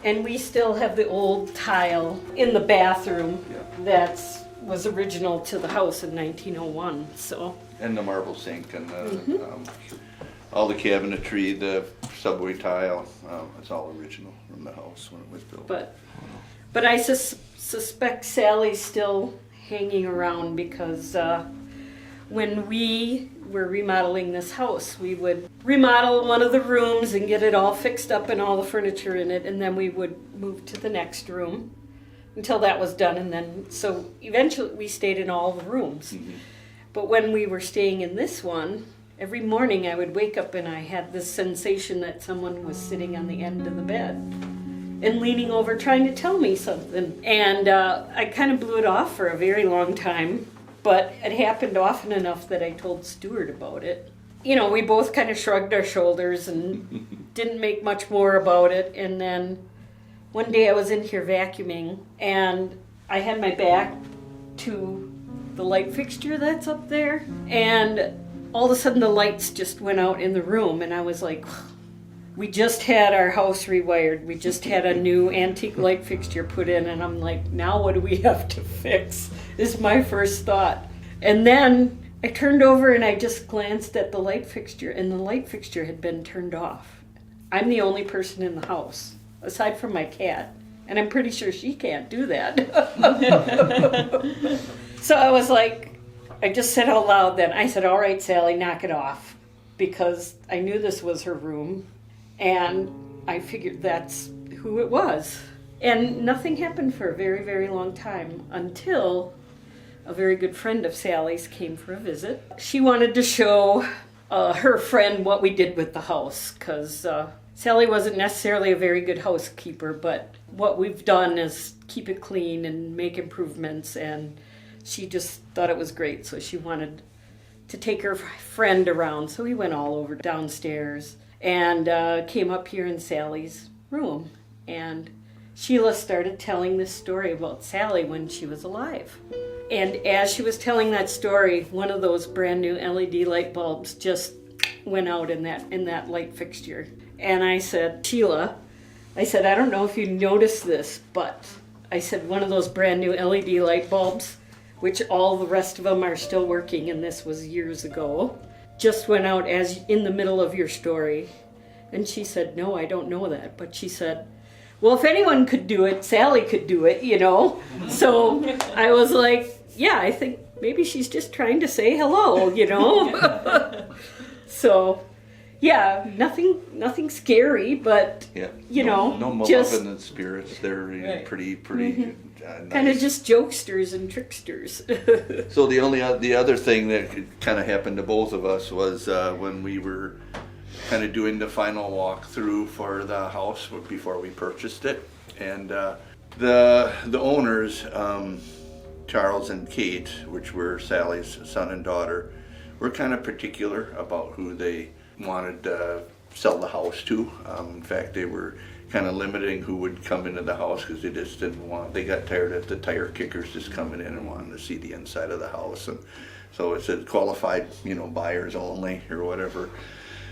And we still have the old tile in the bathroom that was original to the house in 1901. So And the marble sink and all the cabinetry, the subway tile, it's all original from the house when it was built. But I suspect Sally's still hanging around because when we were remodeling this house, we would remodel one of the rooms and get it all fixed up and all the furniture in it, and then we would move to the next room until that was done. And then, so eventually we stayed in all the rooms. Mm-hmm. But when we were staying in this one, every morning I would wake up and I had this sensation that someone was sitting on the end of the bed and leaning over trying to tell me something. And I kind of blew it off for a very long time, but it happened often enough that I told Stuart about it. You know, we both kind of shrugged our shoulders and didn't make much more about it. And then one day I was in here vacuuming and I had my back to the light fixture that's up there. And all of a sudden the lights just went out in the room and I was like, we just had our house rewired. We just had a new antique light fixture put in, and I'm like, now what do we have to fix? Is my first thought. And then I turned over and I just glanced at the light fixture, and the light fixture had been turned off. I'm the only person in the house, aside from my cat, and I'm pretty sure she can't do that. So I was like, I just said out loud then, I said, all right, Sallie, knock it off, because I knew this was her room. And I figured that's who it was. And nothing happened for a very, very long time until a very good friend of Sally's came for a visit. She wanted to show her friend what we did with the house, because Sallie wasn't necessarily a very good housekeeper, but what we've done is keep it clean and make improvements, and she just thought it was great, so she wanted to take her friend around. So we went all over downstairs and came up here in Sally's room. And Sheila started telling this story about Sallie when she was alive. And as she was telling that story, one of those brand new LED light bulbs just went out in that light fixture. And I said, Sheila, I said, I don't know if you noticed this, but I said, one of those brand new LED light bulbs, which all the rest of them are still working, and this was years ago, just went out as in the middle of your story. And she said, no, I don't know that. But she said, well, if anyone could do it, Sallie could do it, you know. So I was like, yeah, I think maybe she's just trying to say hello, you know. So, yeah, nothing scary, but, you know, no just malevolent spirits. They're pretty nice. kind of just jokesters and tricksters. So the other thing that kind of happened to both of us was when we were kind of doing the final walkthrough for the house before we purchased it, and the owners, Charles and Kate, which were Sally's son and daughter, were kind of particular about who they wanted to sell the house to. In fact, they were kind of limiting who would come into the house because they just didn't want, they got tired of the tire kickers just coming in and wanting to see the inside of the house. And so it said qualified, buyers only or whatever.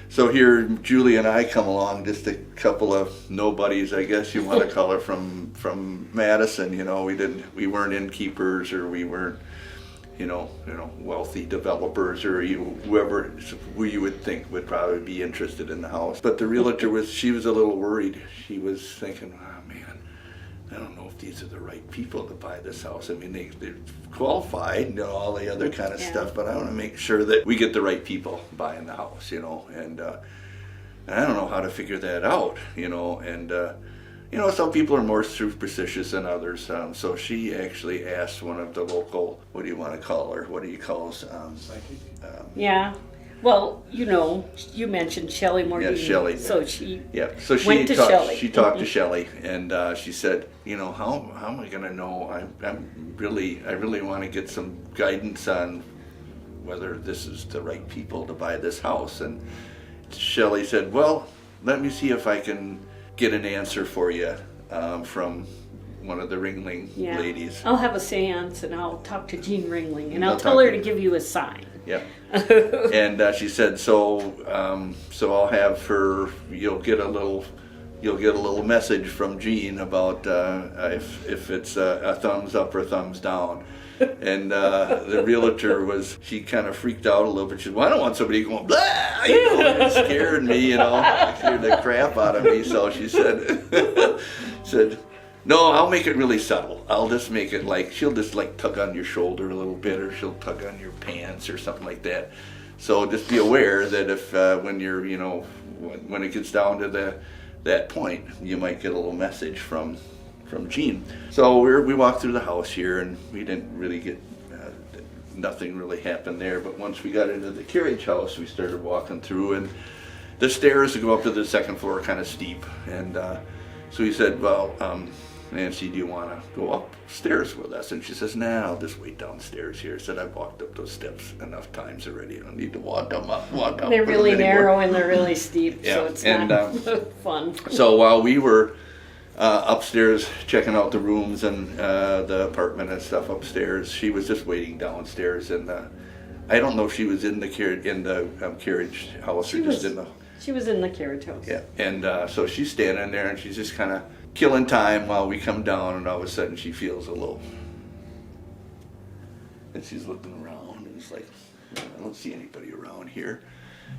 So here Julie and I come along, just a couple of nobodies, I guess you want to call it, from Madison. We weren't innkeepers, or we weren't wealthy developers, or who you would think would probably be interested in the house. But the realtor she was a little worried. She was thinking, oh man, I don't know if these are the right people to buy this house. I mean, they're qualified, all the other kind of stuff, but I want to make sure that we get the right people buying the house, and I don't know how to figure that out, and some people are more superstitious than others. So she actually asked one of the local, what do you want to call her? What do you call us? Yeah. Well, you mentioned Shelley Mordini. Yeah, Shelley. So she went to Shelley. She talked to Shelley, and she said, how am I going to know? I really want to get some guidance on whether this is the right people to buy this house. And Shelley said, well, let me see if I can get an answer for you from one of the Ringling ladies. I'll have a seance, and I'll talk to Jean Ringling, and I'll tell her to give you a sign. Yeah. And she said, so I'll have her. You'll get a little message from Jean about if it's a thumbs up or thumbs down. And the realtor she kind of freaked out a little bit. She said, well, I don't want somebody going, blah, it scared me, it scared the crap out of me. So she said, no, I'll make it really subtle. I'll just make it like, she'll just like tug on your shoulder a little bit, or she'll tug on your pants or something like that. So just be aware that if when you're, when it gets down to that point, you might get a little message from Jean. So we walked through the house here, and we didn't really get, nothing really happened there. But once we got into the carriage house, we started walking through, and the stairs to go up to the second floor are kind of steep. And so we said, well, Nancy, do you want to go upstairs with us? And she says, nah, I'll just wait downstairs here. I said, I've walked up those steps enough times already. I don't need to walk up. They're really narrow and they're really steep, yeah. So it's not fun. So while we were upstairs checking out the rooms and the apartment and stuff upstairs, she was just waiting downstairs. And I don't know if she was in the carriage house She was in the carriage house. Yeah, and so she's standing there, and she's just kind of killing time while we come down, and all of a sudden she feels a little, and she's looking around, and it's like, I don't see anybody around here.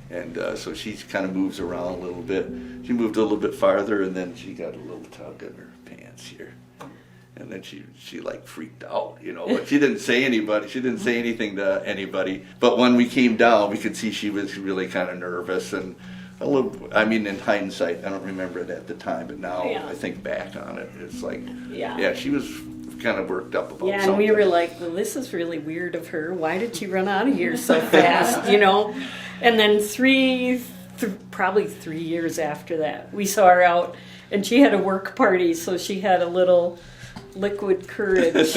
And so she kind of moves around a little bit. She moved a little bit farther, and then she got a little tug in her pants here. And then she like freaked out, but she didn't say anything to anybody. But when we came down, we could see she was really kind of nervous, and a little, I mean, in hindsight, I don't remember it at the time, but now I think back on it, it's like, she was kind of worked up about something. Yeah, and we were like, well, this is really weird of her. Why did she run out of here so fast, And then probably 3 years after that, we saw her out, and she had a work party, so she had a little liquid courage.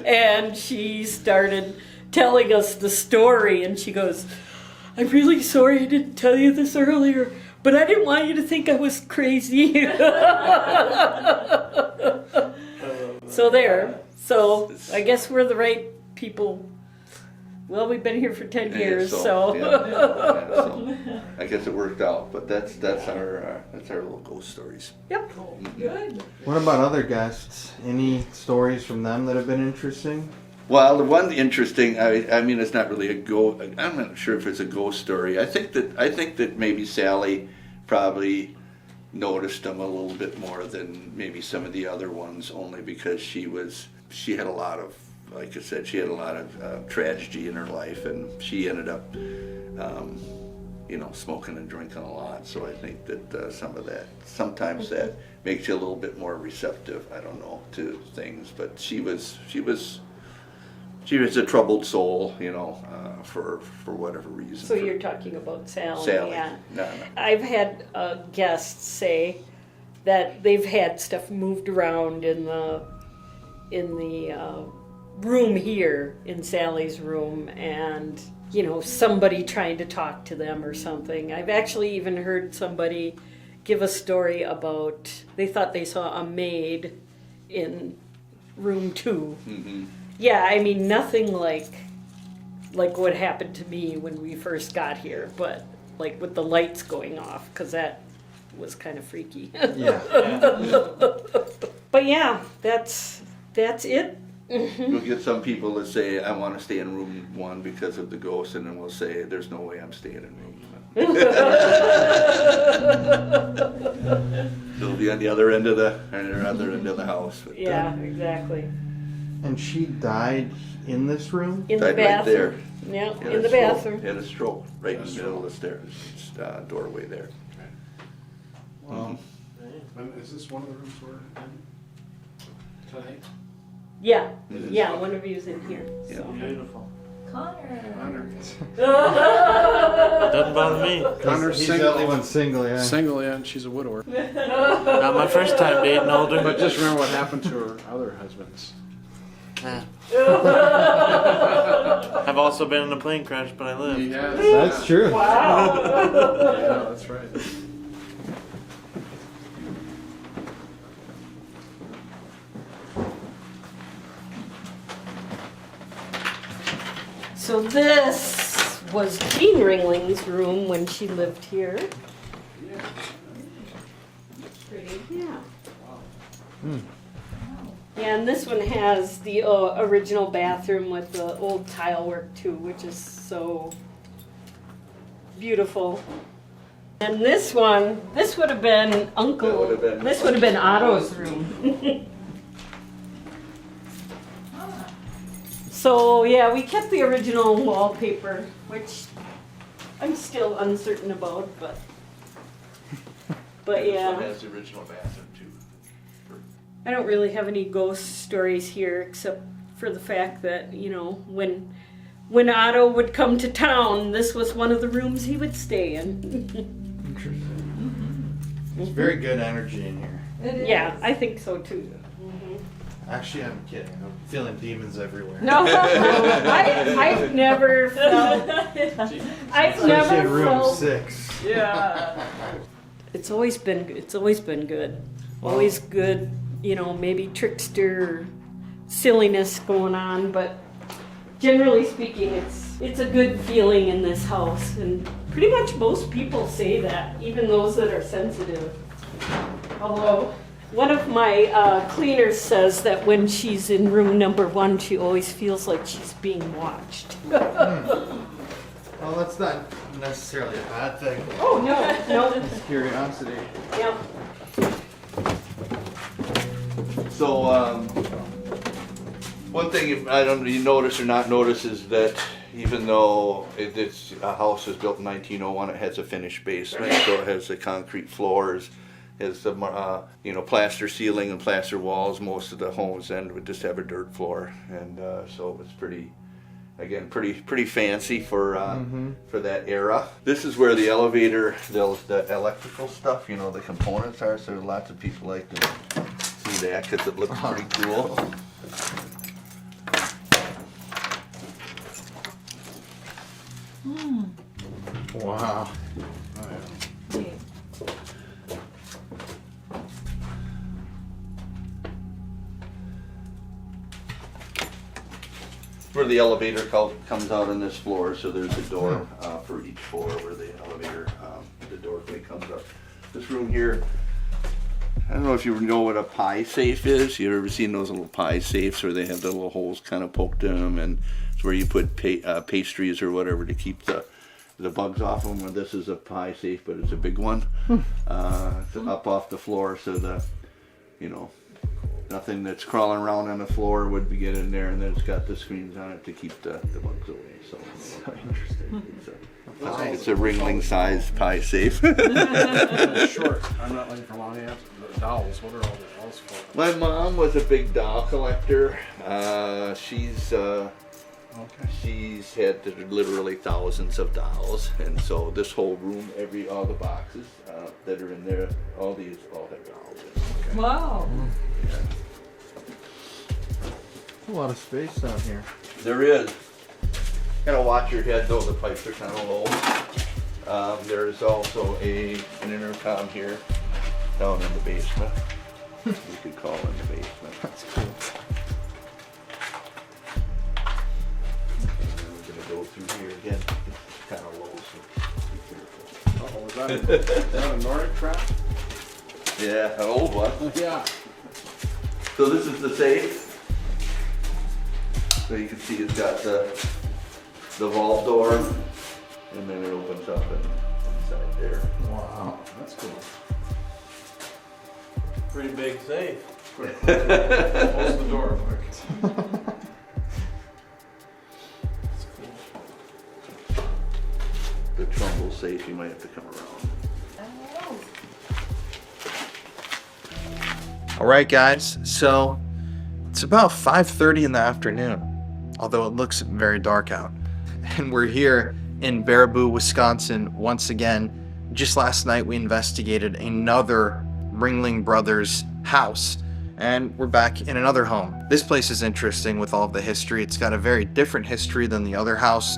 And she started telling us the story, and she goes, I'm really sorry I didn't tell you this earlier, but I didn't want you to think I was crazy. So there. So I guess we're the right people. Well, we've been here for 10 years, so. So I guess it worked out, but that's our little ghost stories. Yep. Good. What about other guests? Any stories from them that have been interesting? Well, the one interesting, I mean, it's not really I'm not sure if it's a ghost story. I think that maybe Sallie probably noticed them a little bit more than maybe some of the other ones, only because she had a lot of, like I said, she had a lot of tragedy in her life, and she ended up, smoking and drinking a lot. So I think that sometimes that makes you a little bit more receptive, I don't know, to things. But she was a troubled soul, for whatever reason. So you're talking about Sallie. Sallie. Yeah. No. I've had guests say that they've had stuff moved around in the room here in Sally's room and, you know, somebody trying to talk to them or something. I've actually even heard somebody give a story about they thought they saw a maid in room 2. Mm-hmm. Yeah, I mean, nothing like what happened to me when we first got here, but like with the lights going off, because that was kind of freaky. Yeah. But yeah, that's it. We'll get some people that say, I want to stay in room 1 because of the ghost, and then we'll say, there's no way I'm staying in room 1. They'll be on the other end of the house. But, Yeah, exactly. And she died in this room? In the died right bathroom. there. Yeah, Had in a the stroke- bathroom. Had a stroke right in the middle of the stairs, doorway there. Well, and is this one of the rooms we're in tonight? Yeah, Mhm. yeah, one of you's in here. Yeah. So. Beautiful. Connor. Doesn't bother me. Connor's He's the single. only one single, yeah. Single, yeah, and she's a widower. Not my first time dating older. But just remember what happened to her other husbands. Yeah. I've also been in a plane crash, but I lived. He has. That's true. Wow. Yeah, that's right. So this was Jean Ringling's room when she lived here. Pretty, yeah. Yeah, and this one has the original bathroom with the old tile work too, which is so beautiful. And this one, this would have been Uncle. That would have been- This would have been Otto's room. So yeah, we kept the original wallpaper, which I'm still uncertain about, but This one yeah. has the original bathroom too. I don't really have any ghost stories here except for the fact that, you know, when Otto would come to town, this was one of the rooms he would stay in. Interesting. There's very good energy in here. Yeah, I think so too. Actually, I'm kidding. I'm feeling demons everywhere. No, I've never felt. I've Especially never in room felt. 6. Yeah. It's always been good. Always good, you know, maybe trickster silliness going on, but generally speaking it's a good feeling in this house, and pretty much most people say that, even those that are sensitive. Although one of my cleaners says that when she's in room number 1, she always feels like she's being watched. Well, that's not necessarily a bad thing. Oh, no. It's curiosity. Yeah. So, one thing I don't know you notice or not notice is that even though it's a house was built in 1901, it has a finished basement, so it has the concrete floors, has the plaster ceiling and plaster walls. Most of the homes then would just have a dirt floor, and so it's pretty fancy for that era. This is where the elevator, the electrical stuff, you know, the components are. So lots of people like to see that because it looks pretty cool. Wow. Where the elevator comes out on this floor, so there's a door for each floor where the elevator, the doorway comes up. This room here, I don't know if you know what a pie safe is. You ever seen those little pie safes where they have the little holes kind of poked in them, and it's where you put pastries or whatever to keep the bugs off them. Well, this is a pie safe, but it's a big one. It's up off the floor, so nothing that's crawling around on the floor would be getting in there, and then it's got the screens on it to keep the bugs away. So Interesting. it's a Ringling sized pie safe. Short. I'm not looking for long answers. The dolls. What are all the dolls for? My mom was a big doll collector. She's had literally thousands of dolls, and so this whole room, all the boxes that are in there, all have dolls in them. Wow. Yeah. A lot of space down here. There is. Gotta watch your head though, the pipes are kind of low. There's also an intercom here down in the basement. You could call in the basement. That's cool. And then we're gonna go through here again. It's kind of low, so be careful. Oh, is that a Nordic trap? Yeah, an old one. Yeah. So this is the safe. So you can see it's got the vault door, and then it opens up and inside there. Wow, that's cool. Pretty big safe. Close the door quick. The Trumbull safe, you might have to come around. All right, guys. So it's about 5:30 in the afternoon, although it looks very dark out. And we're here in Baraboo, Wisconsin once again. Just last night we investigated another Ringling Brothers house, and we're back in another home. This place is interesting with all of the history. It's got a very different history than the other house.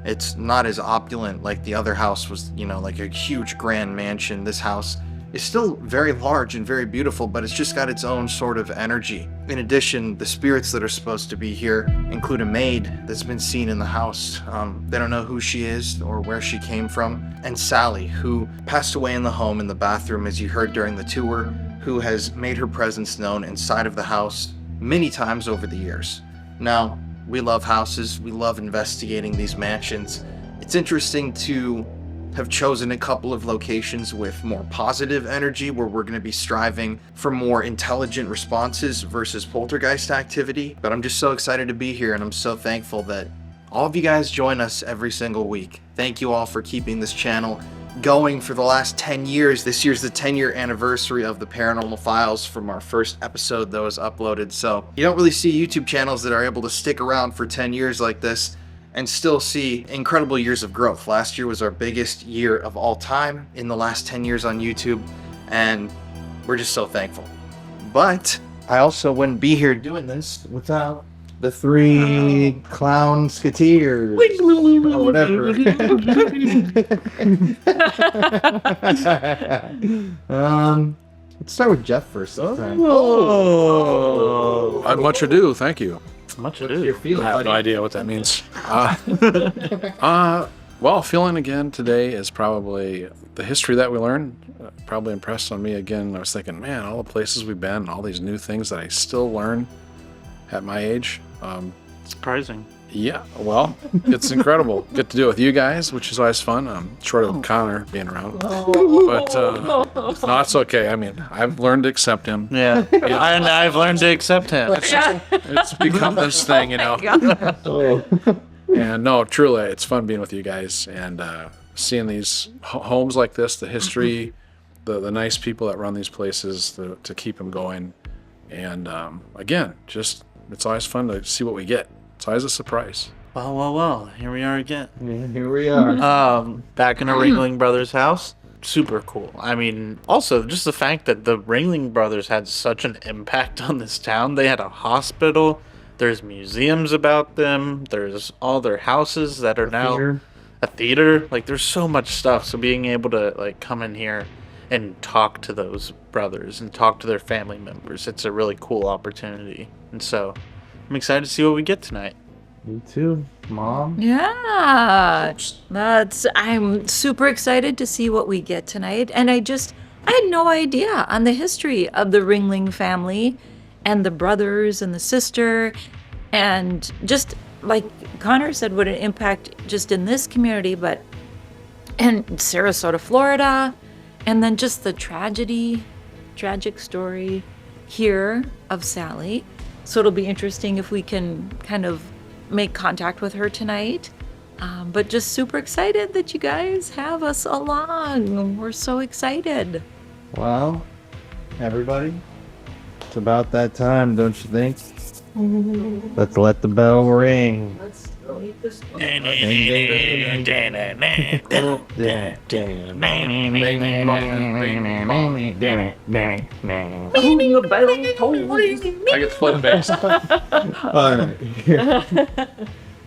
It's not as opulent like the other house was, you know, like a huge grand mansion. This house is still very large and very beautiful, but it's just got its own sort of energy. In addition, the spirits that are supposed to be here include a maid that's been seen in the house. They don't know who she is or where she came from. And Sallie, who passed away in the home in the bathroom, as you heard during the tour, who has made her presence known inside of the house many times over the years. Now, we love houses. We love investigating these mansions. It's interesting to have chosen a couple of locations with more positive energy, where we're going to be striving for more intelligent responses versus poltergeist activity. But I'm just so excited to be here, and I'm so thankful that all of you guys join us every single week. Thank you all for keeping this channel going for the last 10 years. This year's the 10-year anniversary of the Paranormal Files from our first episode that was uploaded. So you don't really see YouTube channels that are able to stick around for 10 years like this and still see incredible years of growth. Last year was our biggest year of all time in the last 10 years on YouTube, and we're just so thankful. But I also wouldn't be here doing this without the three clown sketeers or whatever. Let's start with Jeff first this time. Much ado, thank you. Much What's ado. your feeling, I have buddy? no idea what that means. Well, feeling again today is probably the history that we learned. Probably impressed on me again. I was thinking, man, all the places we've been, all these new things that I still learn at my age. Surprising. Yeah, well, it's incredible. Get to do it with you guys, which is always fun. Short of Connor being around. But no, it's okay. I mean, I've learned to accept him. Yeah. I've learned to accept him. It's become this thing, you know. And no, truly, it's fun being with you guys and seeing these homes like this, the history, the nice people that run these places to keep them going. And again, just it's always fun to see what we get. It's always a surprise. Well. Here we are again. Yeah, here we are. Back in a Ringling Brothers house. Super cool. I mean, also just the fact that the Ringling Brothers had such an impact on this town. They had a hospital. There's museums about them. There's all their houses that are now theater. a theater. Like, there's so much stuff. So being able to like come in here and talk to those brothers and talk to their family members, it's a really cool opportunity. And so I'm excited to see what we get tonight. Me too, Mom. Yeah, I'm super excited to see what we get tonight. And I had no idea on the history of the Ringling family and the brothers and the sister. And just like Connor said, what an impact just in this community, but in Sarasota, Florida. And then just the tragic story here of Sallie. So it'll be interesting if we can kind of make contact with her tonight. But just super excited that you guys have us along. We're so excited. Well, everybody, it's about that time, don't you think? Let's let the bell ring. delete this one. I get split face. Alright.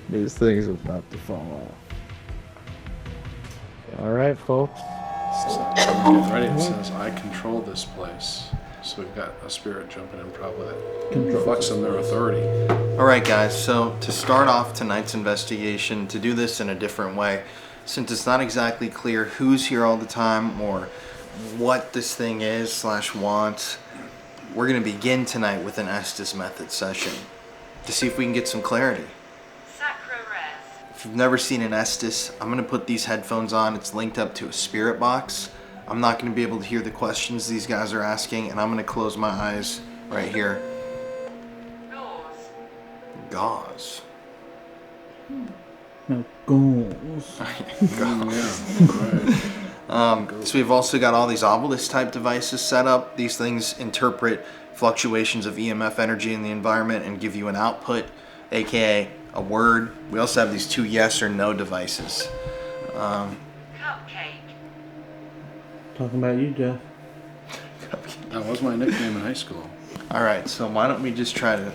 These things are about to fall off. Alright, folks. Get ready. It says, I control this place. So we've got a spirit jumping in probably that flexing their authority. All right, guys, so to start off tonight's investigation, to do this in a different way, since it's not exactly clear who's here all the time or what this thing is / wants, we're going to begin tonight with an Estes method session to see if we can get some clarity. If you've never seen an Estes, I'm going to put these headphones on. It's linked up to a spirit box. I'm not going to be able to hear the questions these guys are asking, and I'm going to close my eyes right here. Gauze. Goals. So we've also got all these obelisk type devices set up. These things interpret fluctuations of EMF energy in the environment and give you an output, aka a word. We also have these 2 yes or no devices. Talking about you, Jeff. That was my nickname in high school. All right, so why don't we just try to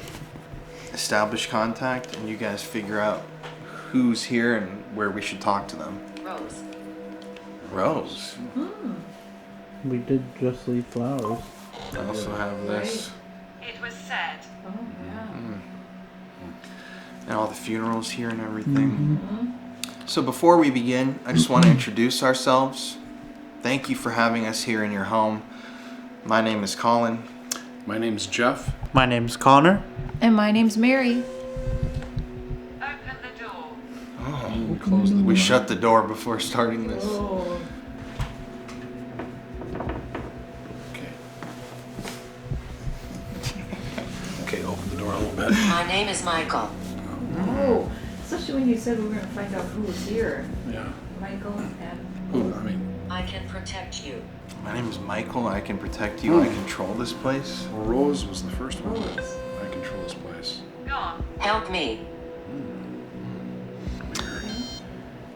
establish contact and you guys figure out who's here and where we should talk to them. Rose. We did just leave flowers. I also have this. It was said. Oh, yeah. And all the funerals here and everything. So before we begin, I just want to introduce ourselves. Thank you for having us here in your home. My name is Colin. My name's Jeff. My name's Connor. And my name's Mary. Open the door. Oh, We closed the door. we shut the door before starting this. Okay. Okay, open the door a little bit. My name is Michael. Oh, especially when you said we were going to find out who was here. Yeah. Michael and Ooh, I mean, I can protect you. My name is Michael. I can protect you. I control this place. Rose was the first one. Rose. I control this place. Gone. Help me.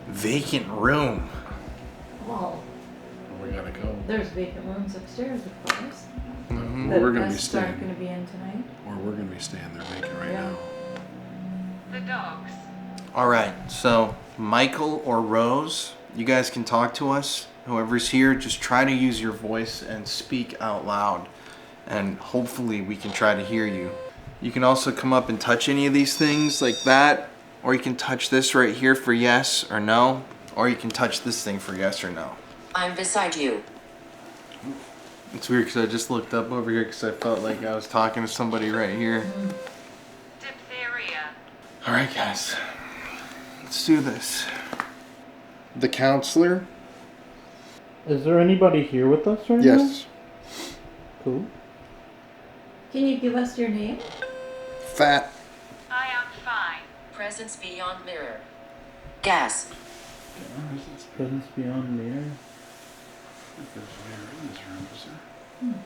Vacant room. Oh, Where we gotta go. there's vacant rooms upstairs, of course. Mhm. That We're gonna be guests aren't staying. going to be in tonight. Or we're gonna be staying there vacant right Yeah. now. The dogs. All right, so Michael or Rose, you guys can talk to us. Whoever's here, just try to use your voice and speak out loud. And hopefully we can try to hear you. You can also come up and touch any of these things like that. Or you can touch this right here for yes or no. Or you can touch this thing for yes or no. I'm beside you. It's weird because I just looked up over here because I felt like I was talking to somebody right here. Diphtheria. All right, guys. Let's do this. The counselor? Is there anybody here with us right now? Yes. Cool. Can you give us your name? Fat. I am fine. Presence beyond mirror. Gas. Presence beyond mirror. I think there's a mirror in this room, is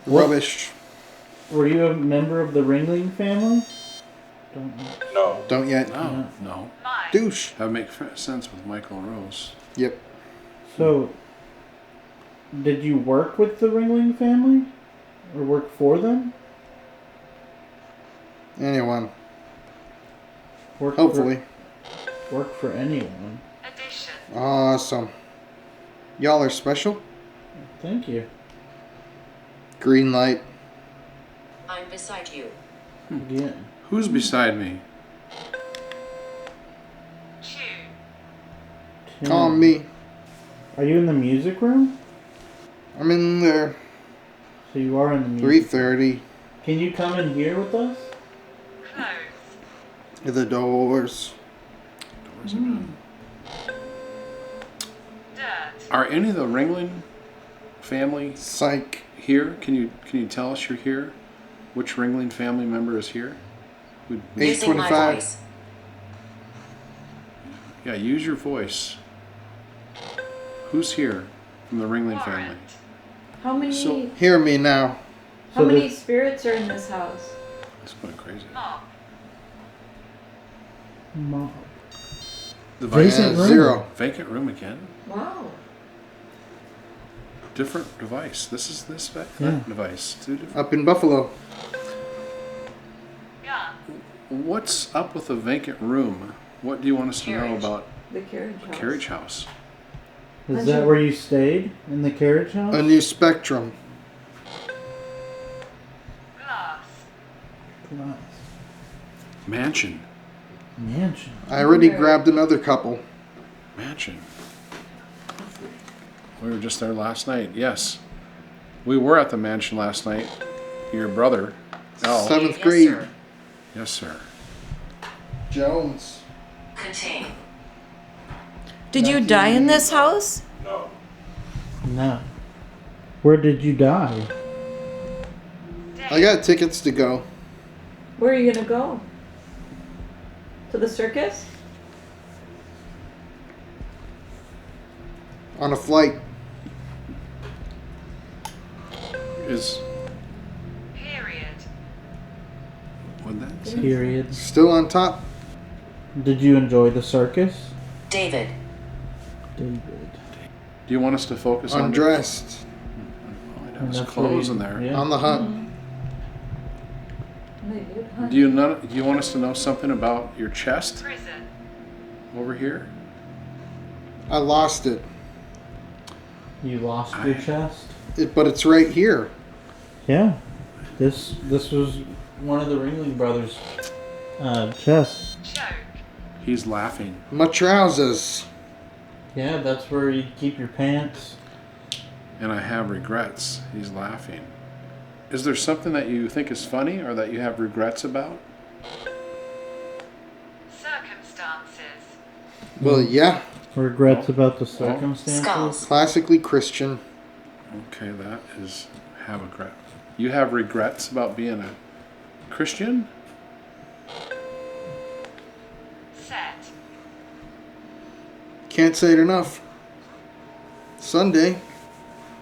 there? Rubbish. Were you a member of the Ringling family? Don't know. Don't yet. No, no. Mine. Douche. That would make sense with Michael and Rose. Yep. So, did you work with the Ringling family? Or work for them? Anyone. Work Hopefully. Work for anyone. Addition. Awesome. Y'all are special. Thank you. Green light. I'm beside you. Again. Who's beside me? Chew. Call me. Are you in the music room? I'm in there. So you are in the music. 3:30. Can you come in here with us? Close. The doors. Doors open. Dirt. Are any of the Ringling family Psych. here? Can you tell us you're here? Which Ringling family member is here? Using my 8:25. voice. Yeah, use your voice. Who's here from the Ringling family? Warrant. How many So- Hear me now. how So many the- spirits are in this house? That's going crazy. Mob. Mob. Vacant room. 0. Vacant room again. Wow. Different device. This is this Yeah. device. 2 different. Up in Buffalo. What's up with a vacant room? What do you want us to know Carriage. about The carriage house. carriage house? Is that where you stayed? In the carriage house? A new Spectrum. Nice. Mansion. Mansion. I already grabbed another couple. Mansion. We were just there last night. Yes. We were at the mansion last night. Your brother, Al. 7th Yes, grade. sir. Yes, sir. Jones. Contain. Did you die in this house? No. Where did you die? I got tickets to go. Where are you gonna go? To the circus? On a flight. Is. What'd that say? Period. Still on top. Did you enjoy the circus? David. David. Do you want us to focus on Undressed. Oh, And there's that's where clothes you- in there. Yeah. On the hunt. Do you want us to know something about your chest? Over here? I lost it. You lost your chest? But it's right here. Yeah. This was one of the Ringling brothers' chests. He's laughing. My trousers. Yeah, that's where you keep your pants. And I have regrets. He's laughing. Is there something that you think is funny or that you have regrets about? Circumstances. Well, yeah. Regrets about the circumstances. Skulls. Classically Christian. Okay, that is have regret. You have regrets about being a Christian? Set. Can't say it enough. Sunday.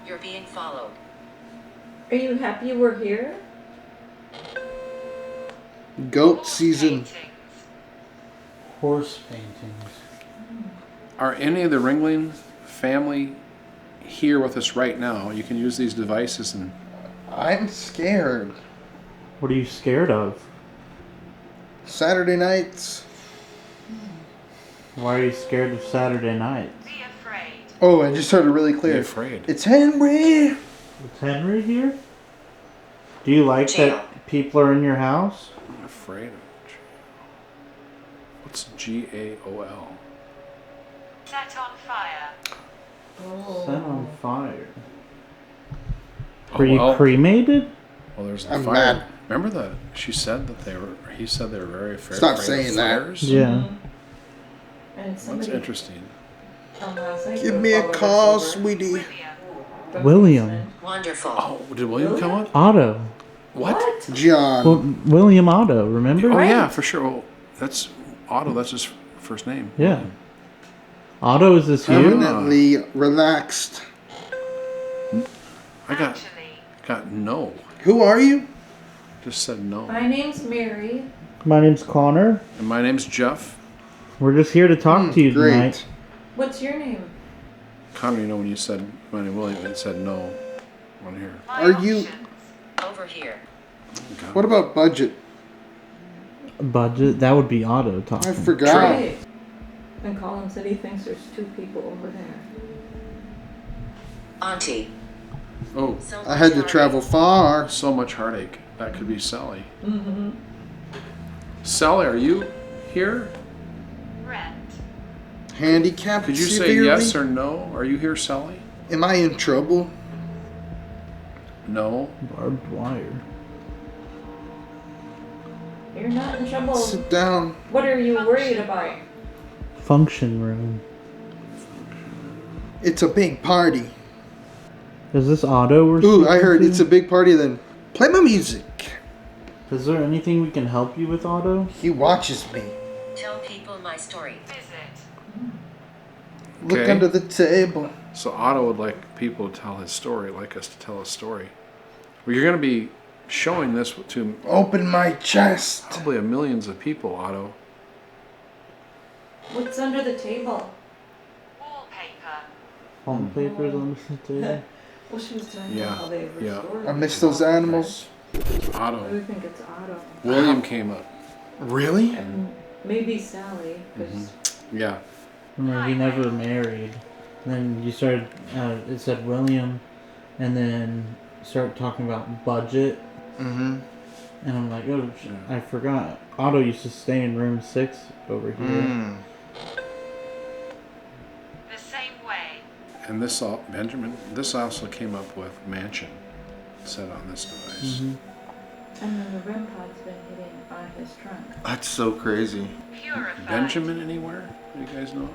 You're being followed. Are you happy we're here? Goat season. Horse paintings. Are any of the Ringling family here with us right now? You can use these devices and I'm scared. What are you scared of? Saturday nights. Why are you scared of Saturday nights? Be afraid. Oh, I just heard it really be clear. afraid. It's Henry. Is Henry here? Do you like Jail. that people are in your house? I'm afraid of jail. What's GAOL? Set on fire. Set on fire. Oh, Were you well. cremated? Well, there's a I'm fire. mad. Remember that he said that he said they were very afraid. Stop afraid saying of that. fires? Yeah. And That's somebody interesting. last night Give who me a followed us call, over sweetie. William. from William. basement. Wonderful. Oh, did William come on? Otto. What? John. Well, William Otto, remember? Oh yeah, for sure. Oh, that's Otto. That's his first name. Yeah. Otto, is this you? Permanently relaxed. I got Actually, no. Who are you? Just said no. My name's Mary. My name's Connor. And my name's Jeff. We're just here to talk to you Great. tonight. What's your name? Connor, you know when you said my name William, it said no on here. my Are you- options. Over here. Okay. What about budget? Budget? That would be Otto talking. I forgot. Right. And Colin said he thinks there's 2 people over there. Auntie. Oh, So I had to much travel far. so much heartache. That could be Sallie. Mm-hmm. Sallie, are you here? rent. Handicapped Could you say severely? yes or no? Are you here, Sallie? Am I in trouble? No. Barbed wire. You're not in trouble. Sit down. What are you worried about? Function room. It's a big party. Is this Otto we're Ooh, I speaking heard to? it's a big party then. Play my music. Is there anything we can help you with, Otto? He watches me. Tell people my story. Visit. Look Okay. under the table. So Otto would like people to tell his story, like us to tell his story. Well, you're going to be showing this to Open my chest. probably millions of people, Otto. What's under the table? Wallpaper. Home papers on the table. Well, she was telling Yeah, me how they yeah. restored I miss those animals. I Otto. would think it's Otto. William came up. Really? And maybe Sally, because Mm-hmm. Yeah. No, he never married. Then you started. It said William, and then start talking about budget, Mm-hmm. and I'm like, oh, I forgot. Otto used to stay in room 6 over here. Mm. The same way. And this all, Benjamin, this also came up with mansion set on this device. Mm-hmm. and then the REM pod's been hitting on his trunk. That's so crazy. Purified. Benjamin anywhere? Do you guys know?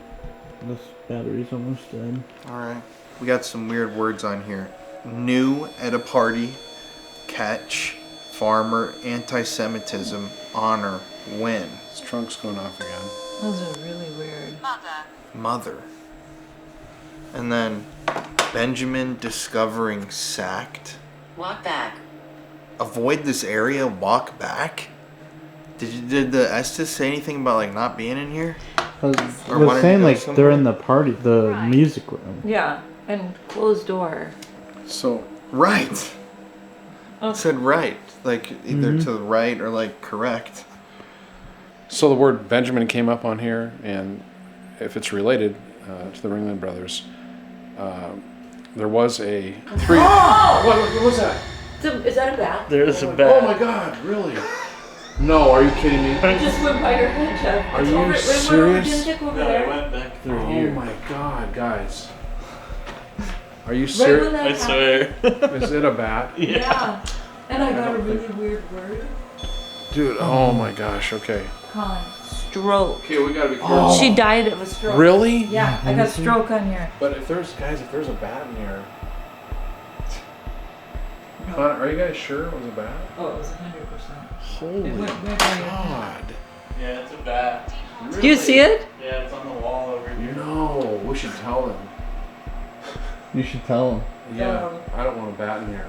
This battery's almost dead. All right. We got some weird words on here. New at a party, catch, farmer, anti-Semitism, honor, win, His trunk's going off again. Those are really weird. Mother. mother. And then Benjamin discovering sacked. Walk back. Avoid this area, walk back. Did the Estes say anything about like not being in here? I was, Or wanted to saying go like somewhere? they're in the party, the Right. music room. Yeah, and closed door. So, Right. Oh. It said right, like either Mhm. to the right or like correct. so the word Benjamin came up on here, and if it's related to the Ringling brothers, there was a three. What was that? Is that a bat? There's a Oh bat. my God! Really? No, are you kidding me? It just went by your head, Jeff. Are It's you over, serious? Over there. back through Oh my God, guys! Are you Right when serious? that I happened. swear. Is it a bat? Yeah. And I got a really weird word. Dude, oh my gosh, okay. Colin. Stroke. Okay, we gotta be careful. She died of a stroke. Really? Yeah, I got stroke on here. But if there's a bat in here. Are you guys sure it was a bat? Oh, it was 100%. Holy It went right by your head. God. Yeah, it's a bat. Do you see it? Yeah, it's on the wall over here. No, we should tell them. You should tell him. Yeah, I don't want a bat in here.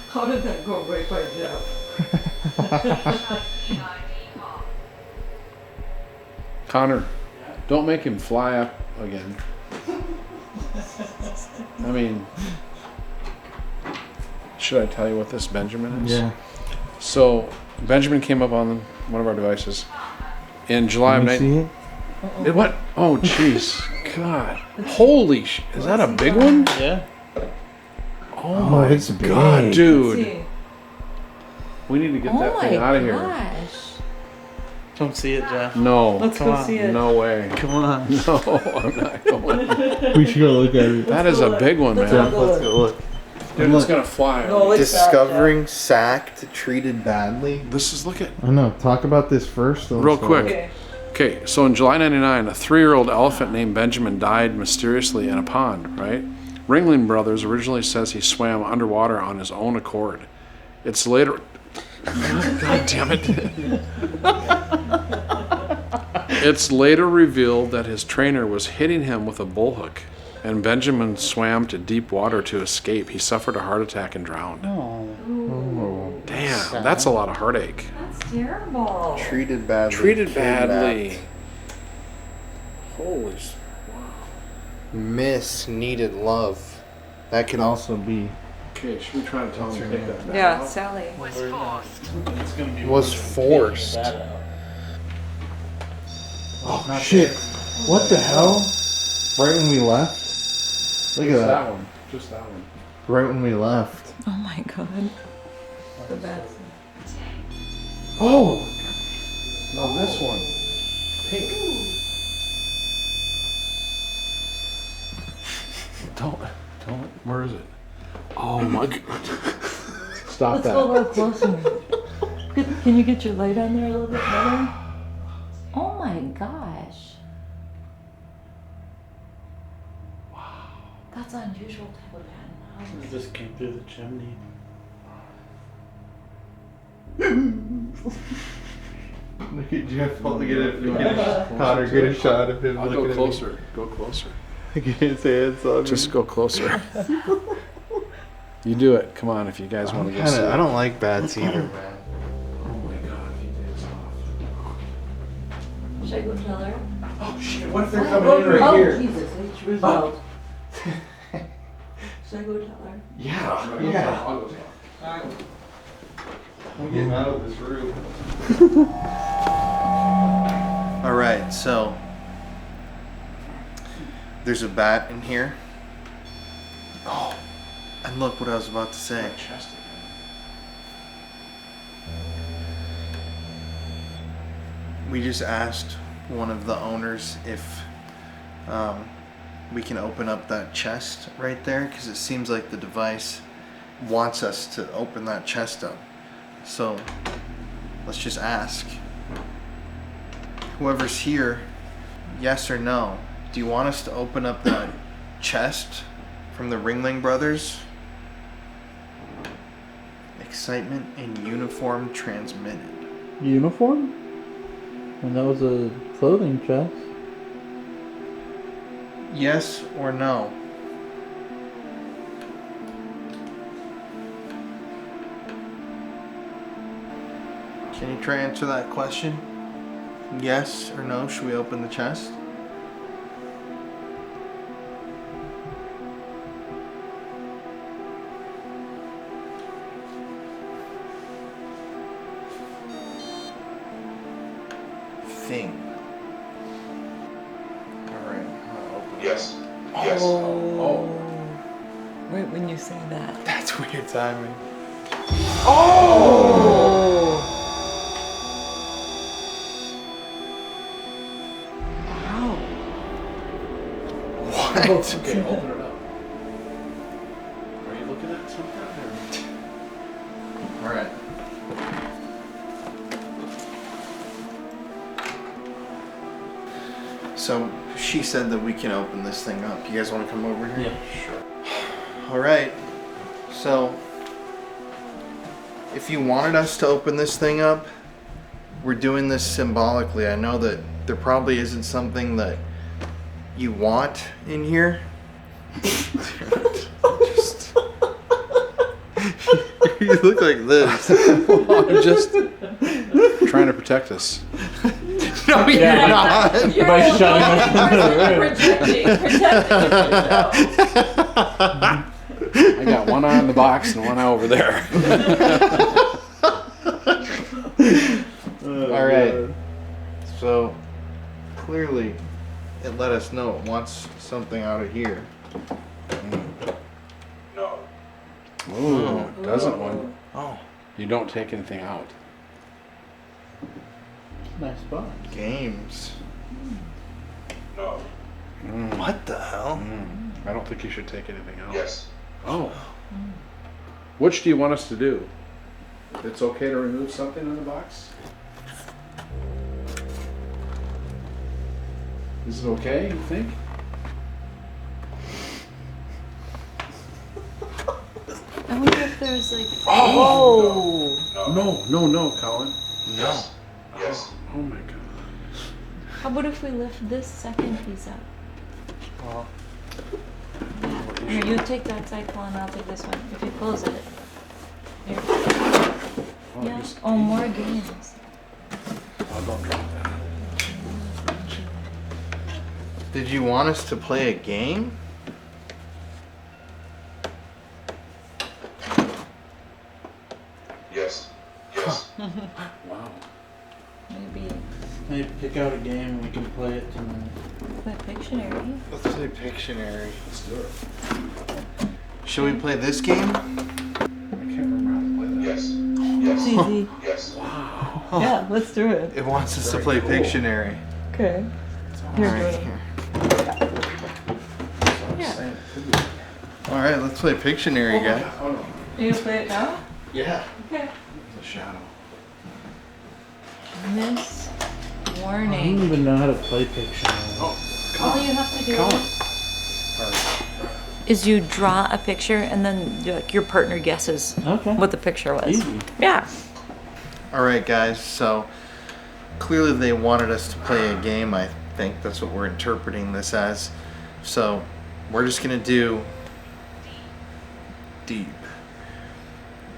How did that go right by Jeff? Connor, don't make him fly up again. I mean, should I tell you what this Benjamin is? Yeah. So, Benjamin came up on one of our devices in July of Let me see it. What? Oh, jeez. God. Holy is that a big one? Yeah. Oh my it's God, big. dude. We need to get that thing out of here. Gosh. Come see it, Jeff. No. Let's Come go on. see it. No way. Come on. No, I'm not going. We should go look at it. That is a big one, Let's man. go look. look. Dude, it's gonna fly. No, it's Discovering sacked, treated badly. This is, look at, I know. Talk about this first. Though, real so- quick. Okay. Okay, so in July 99, a 3-year-old elephant named Benjamin died mysteriously in a pond, right? Ringling Brothers originally says he swam underwater on his own accord. It's later... God damn it. It's later revealed that his trainer was hitting him with a bullhook, and Benjamin swam to deep water to escape. He suffered a heart attack and drowned. Oh. Damn, that's a lot of heartache. That's terrible. Treated badly. Treated kidnapped. badly. Holy... Miss needed love. That could also be. Okay, should we try to tell him to take that back Yeah, out? Sally. Was forced. It's gonna be Was forced. Oh shit! What the hell? Right when we left. Look at Just that. that one. Just that one. Right when we left. Oh my god. The bats. Oh! No, this one. Pink. Don't. Where is it? Oh my God. Stop Let's go a that. little closer. Can you get your light on there a little bit better? Oh my gosh. Wow. That's an unusual type of bat. It just came through the chimney. Look at Jeff. Connor, get a shot of him. I'll go closer. Go closer. I can't say it's on. Just go closer. You do it. Come on, if you guys want to go see it. I don't like bats either, man. Oh my God, if he takes off. Should I go tell her? Oh shit, what if they're coming in right here? Jesus, H. Roosevelt. Should I go tell her? Yeah, yeah. I'll go talk. I'm getting out of this room. Alright, so there's a bat in here. Oh, and look what I was about to say. Chest again. We just asked one of the owners if we can open up that chest right there, because it seems like the device wants us to open that chest up. So let's just ask. Whoever's here, yes or no, do you want us to open up that chest from the Ringling brothers? Excitement in uniform transmitted. Uniform? And that was a clothing chest. Yes or no? Can you try to answer that question? Yes or no? Should we open the chest? Thing. Alright, I'll open it. Yes. Yes. Oh. Right when you say that. That's weird timing. Wow. What? Okay, open it up. Are you looking at something? Or? Alright. So she said that we can open this thing up. You guys want to come over here? Yeah. Sure. Alright. So if you wanted us to open this thing up, we're doing this symbolically. I know that there probably isn't something that you want in here. Just, you look like this. I'm just trying to protect us. No, you're not. By shutting us in the room. I got one eye on the box and one eye over there. All right. So clearly, it let us know it wants something out of here. No. Ooh, it doesn't one. Oh, You don't take anything out. Nice spot. games. No. What the hell? I don't think you should take anything out. Yes. Oh. Which do you want us to do? It's okay to remove something in the box? Is it okay, you think? I wonder if there's like. Oh! No, Colin. No. Yes. Oh my god. How about if we lift this second piece up? Well, Here, you take that side, Colin, I'll take this one. If you close it. Here. Oh, Yeah. just- Oh, more games. Oh, don't drop that. did you want us to play a game? Yes. Yes. Wow. Maybe Maybe pick out a game and we can play it tonight. play Pictionary. Let's play Pictionary. Let's do it. Should we play this game? I can't remember how to play that. Yes. It's Yes. easy. Yes. Yeah, let's do it. It wants us to play cool. Pictionary. Okay. All Here, right, Jordan. here. Yeah. All right, let's play Pictionary, guys. Oh no. You gonna play it now? Yeah. Okay. It's a shadow. Miss I don't warning. even know how to play Pictionary. Oh, All you have to do Colin. is you draw a picture and then like, your partner guesses Okay. what the picture was. Easy. Yeah. All right, guys. So clearly they wanted us to play a game. I think that's what we're interpreting this as. So we're just gonna do deep.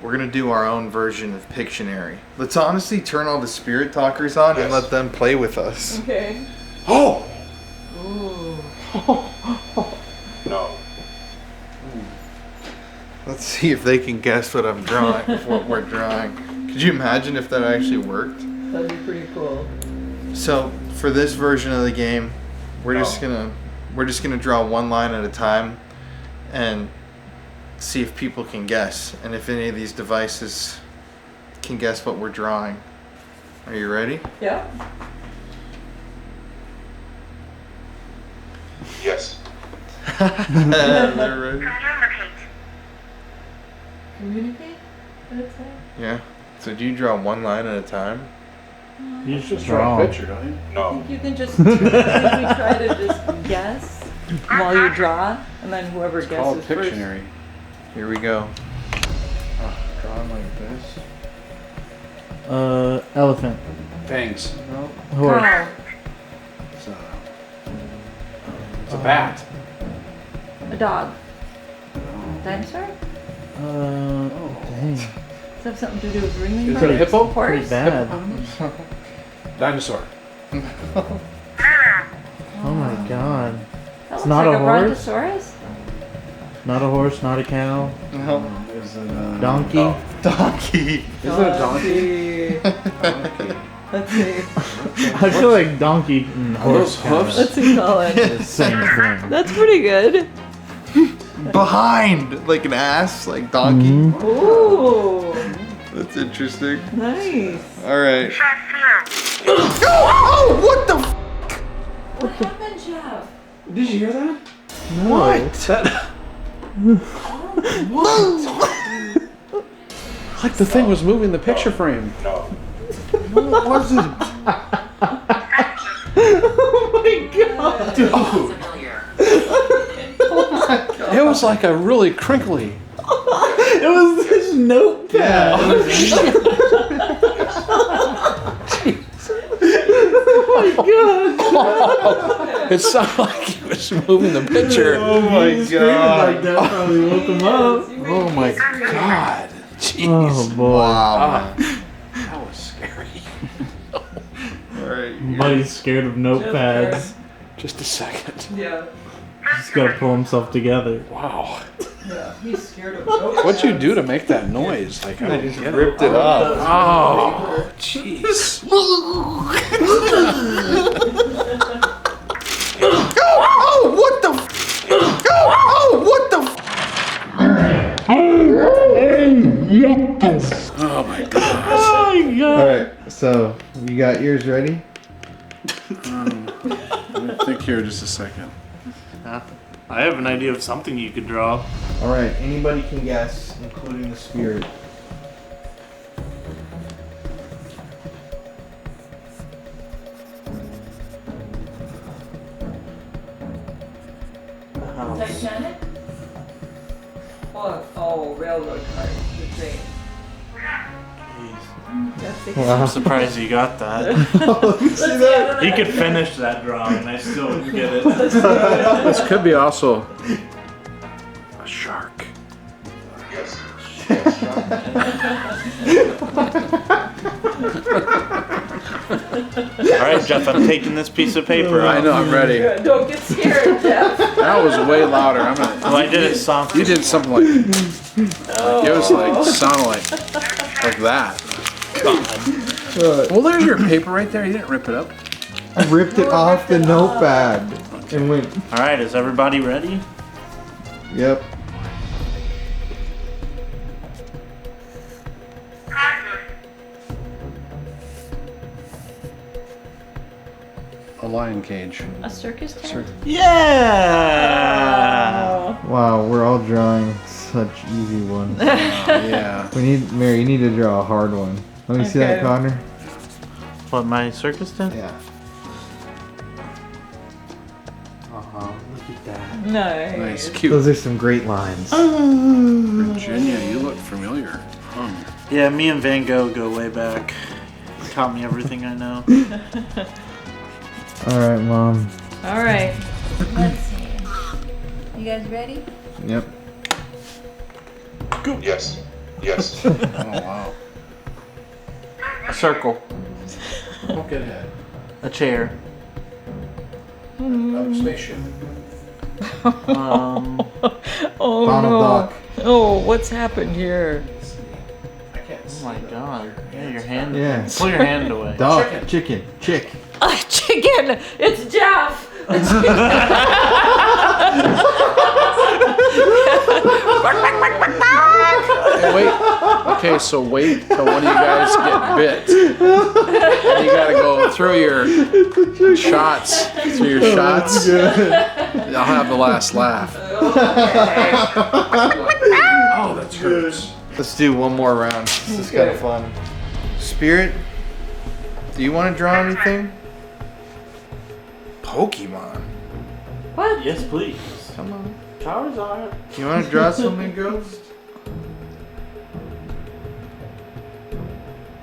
we're gonna do our own version of Pictionary. Let's honestly turn all the spirit talkers on and let them play with us. Okay. Oh! Ooh. No. Let's see if they can guess what I'm drawing, what we're drawing. Could you imagine if that actually worked? That'd be pretty cool. So for this version of the game, we're just gonna draw one line at a time and see if people can guess, and if any of these devices can guess what we're drawing. Are you ready? Yeah. Yes. They're ready. Communicate? That's it. Yeah. So do you draw one line at a time? You Just draw a picture, don't you? I No. think you can just maybe try to just guess while you draw, and then whoever It's called guesses first. Pictionary. Here we go. Drawing like this. Elephant. Fangs. No. Horse. Cow. It's a bat. A dog. Dinosaur? Dang. Does that have something to do with ringling? Is it a brothers? hippo? Pretty Horse? bad. Dinosaur. Oh my god. That looks not like a a horse? brontosaurus. Not a horse, not a cow. No. Is it Donkey. Donkey. Is it a donkey? Donkey. Let's see. I feel like donkey and Are horse those kinda hoofs? Let's see, Colin. the same thing. That's pretty good. Behind, like an ass, like donkey. Mhm. Ooh, That's interesting. nice. All right. Oh, what the? What happened, Jeff? Did you hear that? What? Like the thing was moving the picture frame. No. What was it? Familiar. It was like a really crinkly. It was this notepad. It sounded like he was moving the picture. Oh my Like god. that probably woke him up. Oh my god. Jeez. Oh boy. Wow. Ah, that was scary. All right. Buddy's scared of notepads. Just a second. Yeah, He's got to pull himself together. Wow. yeah. He's scared of goats. What'd you do to make that noise? Like I I don't just get ripped it off. Oh, jeez. Oh, what the? Oh, what the? Oh my god. All right. So you got yours ready? Let me think here just a second. I have an idea of something you could draw. All right. Anybody can guess, including the spirit. Titanic? Oh, railroad cars. The train. I'm surprised you got that. He could finish that drawing and I still wouldn't get it. This could be also a shark. Yes. Alright, Jeff, I'm taking this piece of paper I off. know, I'm ready. Don't get scared, Jeff. That was way louder. I'm gonna. Well, I did it softly. You did something like. It was like sounded like that. Well, there's your paper right there. You didn't rip it up. I ripped it off the notepad and went. Alright, is everybody ready? Yep. A lion cage. A circus tent? Yeah! Wow, we're all drawing such easy ones. Yeah. We need Mary. You need to draw a hard one. Let me see that, Okay. Connor. What, my circus tent? Yeah. Look at that. Nice. Nice, cute. Those are some great lines. Virginia, you look familiar. Yeah, me and Van Gogh go way back. He taught me everything I know. All right, Mom. All right. Let's see. You guys ready? Yep. Yes. Yes. Oh wow. A circle. Pumpkin head. A chair. Spaceship. Oh Donald no. Duck. Oh, what's happened here? I can't Oh see. my god. Yeah, your hand. Yeah. Pull your hand away. Duck, chicken, chick. Chicken! It's Jeff! Hey, wait. Okay, so wait till one of you guys get bit. And you gotta go through your shots. Through your shots. I'll have the last laugh. Oh, that hurts. Let's do one more round. This is kind of fun. Spirit, do you want to draw anything? Pokemon. What? Yes, please. Come on. Charizard. You want to draw something, Ghost?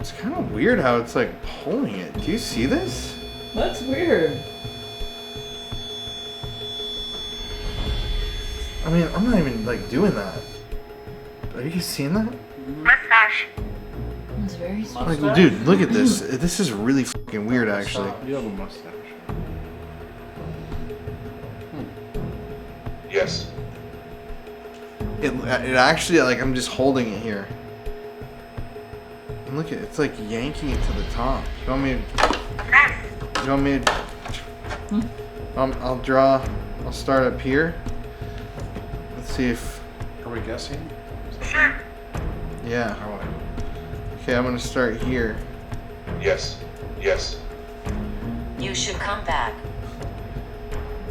It's kind of weird how it's like pulling it. Do you see this? That's weird. I mean, I'm not even like doing that. Are you guys seeing that? It's very small. Like, dude, look at this. This is really fucking weird, actually. You have a mustache. Yes. It actually, like, I'm just holding it here. And look at it. It's like yanking it to the top. You want me to... I'll draw... I'll start up here. Let's see if... Are we guessing? Yeah. Oh, Okay, I'm gonna start here. Yes. Yes. You should come back.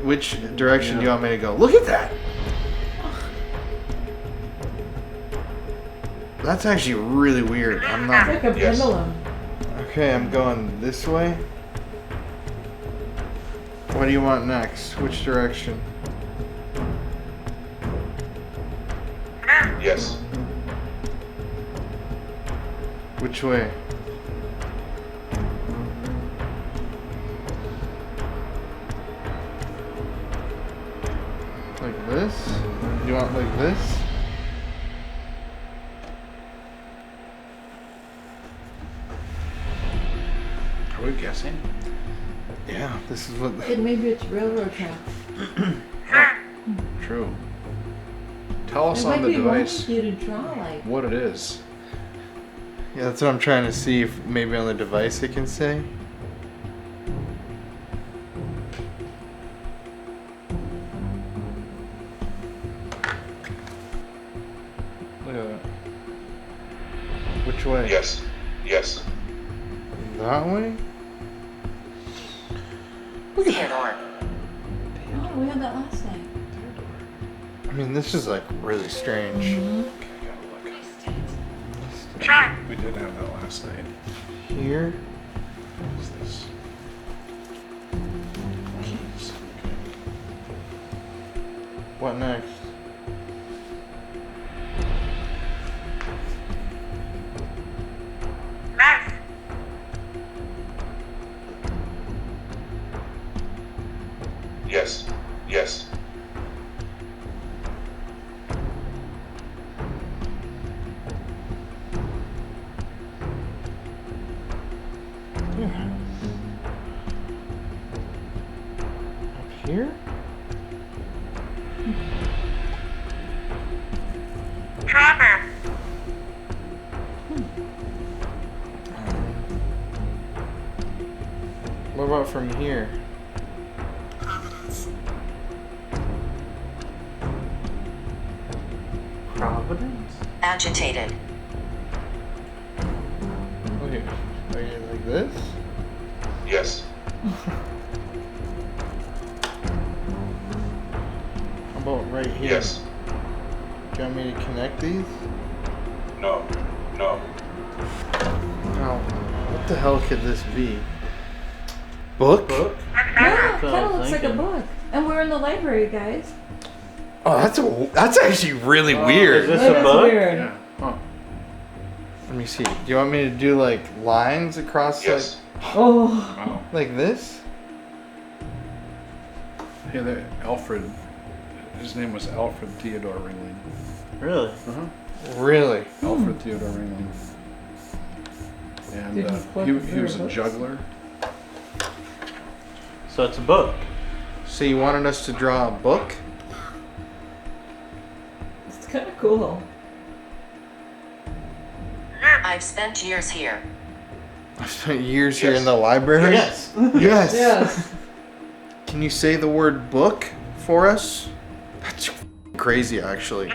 Which direction do you want me to go? Look at that! That's actually really weird. I'm not... It's like a Yes. pendulum. Okay, I'm going this way. What do you want next? Which direction? Yes. Which way? Like this? You want like this? are we guessing? Yeah, this is what... Maybe it's railroad track. True. Tell us It on might the be device wanting you to draw like. what it is. Yeah, that's what I'm trying to see if maybe on the device it can say. Look at that. Which way? Yes. Yes. That way? Theodore. Oh, we had that last night. I mean, this is like really strange. We did have that last night. Here? What is this? Jeez. Okay. What next? Yes. Yes. Up here? What about from here? Providence? Agitated. Okay. Are you like this? Yes. How about right here? Yes. Do you want me to connect these? No. No. Oh, what the hell could this be? Book? Book? Yeah, what I kind of was looks like a thinking. book. And we're in the library, guys. Oh, that's actually really weird. Is this That a is book? weird. Yeah. Huh. Let me see. Do you want me to do like lines across Yes. Oh. Wow. like this? Hey, Alfred. His name was Alfred Theodore Ringling. Really? Uh-huh. Really? Alfred Theodore Ringling. And Did he collect he was a books? juggler. So it's a book. So you wanted us to draw a book? It's kind of cool. I've spent years here. I've spent years here in the library? Yes. Yes. Yes. Can you say the word book for us? That's crazy, actually.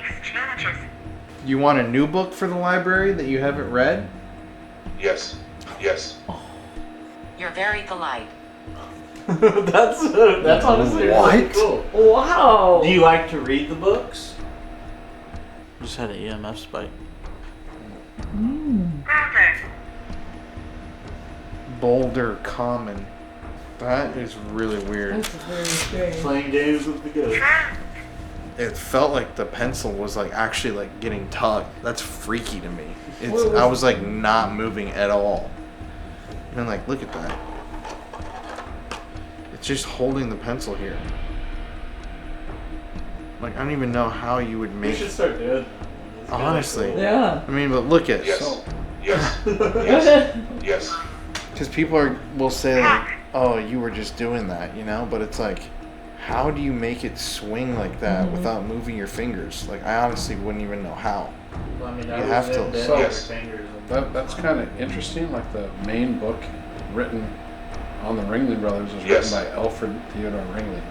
You want a new book for the library that you haven't read? Yes. Yes. You're very polite. That's honestly really What? cool. Wow. Do you like to read the books? Just had an EMF spike. Boulder Common. That is really weird. That's very strange. Playing games with the ghost. It felt like the pencil was like actually like getting tugged. That's freaky to me. I was like not moving at all. And like, look at that. It's just holding the pencil here. Like, I don't even know how you would We make should it. start doing that. It's kinda Honestly. cool. Yeah. I mean, but look at Yes. so Yes. Yes. Yes. because people will say like, oh, you were just doing that, you know? But it's like, how do you make it swing like that without moving your fingers? Like, I honestly wouldn't even know how. Well, I mean, You I have was to- in dead So- with your Yes. fingers and That's kind of interesting. Like the main book written on the Ringling Brothers was Yes. written by Alfred Theodore Ringling.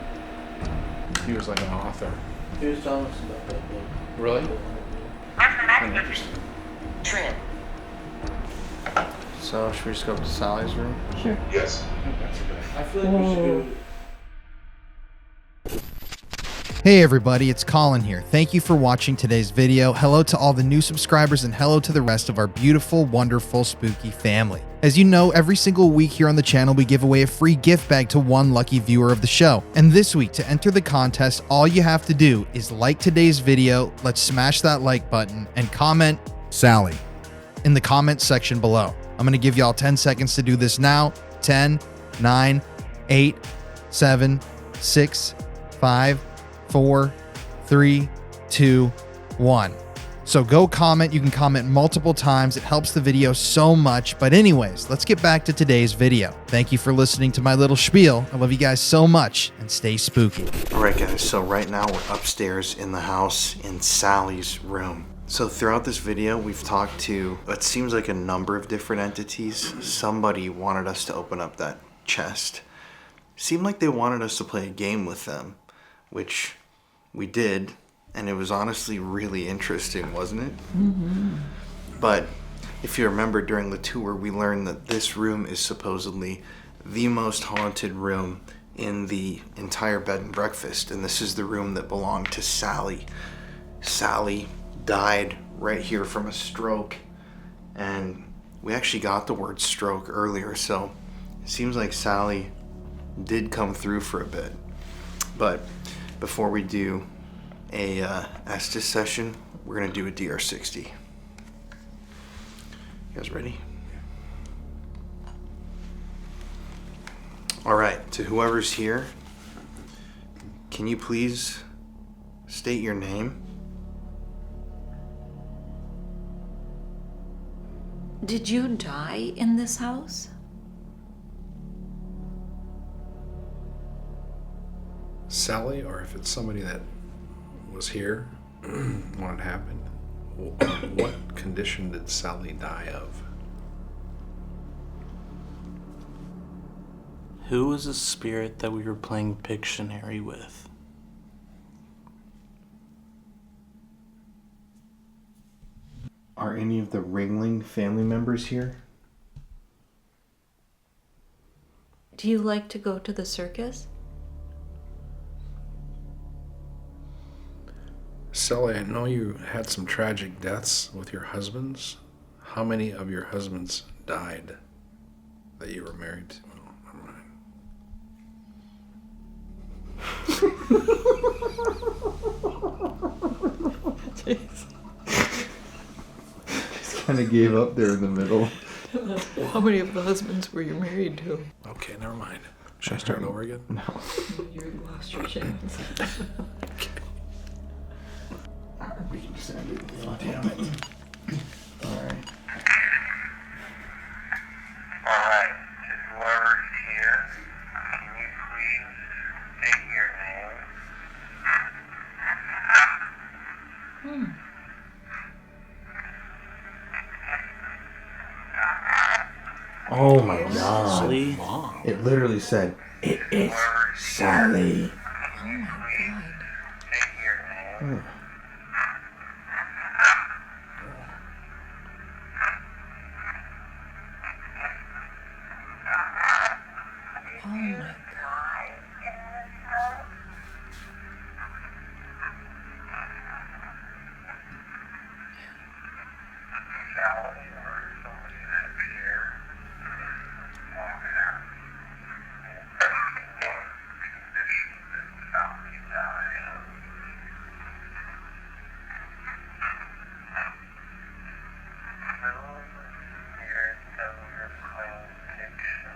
He was like an author. He was telling us about that book. Really? Kind of interesting. Trim. So, should we just go up to Sally's room? Sure. Yes. That's a good idea. I feel like we should go. Hey everybody, it's Colin here. Thank you for watching today's video. Hello to all the new subscribers and hello to the rest of our beautiful, wonderful, spooky family. As you know, every single week here on the channel, we give away a free gift bag to one lucky viewer of the show. And this week, to enter the contest, all you have to do is like today's video, let's smash that like button, and comment Sallie in the comments section below. I'm going to give y'all 10 seconds to do this now. 10, 9, 8, 7, 6, 5, 4, 3, 2, 1. So go comment. You can comment multiple times. It helps the video so much. But anyways, let's get back to today's video. Thank you for listening to my little spiel. I love you guys so much and stay spooky. All right, guys. So right now we're upstairs in the house in Sally's room. So throughout this video, we've talked to what seems like a number of different entities. Somebody wanted us to open up that chest. Seemed like they wanted us to play a game with them, which we did, and it was honestly really interesting, wasn't it? Mm-hmm. But if you remember, during the tour, we learned that this room is supposedly the most haunted room in the entire bed and breakfast, and this is the room that belonged to Sallie. Sallie died right here from a stroke, and we actually got the word stroke earlier, so it seems like Sallie did come through for a bit. But before we do a Estes session, we're gonna do a DR60. You guys ready? All right, to whoever's here, can you please state your name? Did you die in this house? Sallie, or if it's somebody that was here when it happened, what condition did Sallie die of? Who was the spirit that we were playing Pictionary with? Are any of the Ringling family members here? Do you like to go to the circus? Sallie, I know you had some tragic deaths with your husbands. How many of your husbands died that you were married to? Oh, never mind. Kind of gave up there in the middle. How many of the husbands were you married to? Okay, never mind. Should I start over again? No. You lost your chance. We can just end it. Oh, damn it. Alright. Alright, just whoever's here, can you please state your name? Oh my god. Sallie. It literally said, "It is Sallie." State your name. Oh my God. Sallie or somebody that's here. Oh, yeah. Condition that Sallie died. Here does your claim fiction.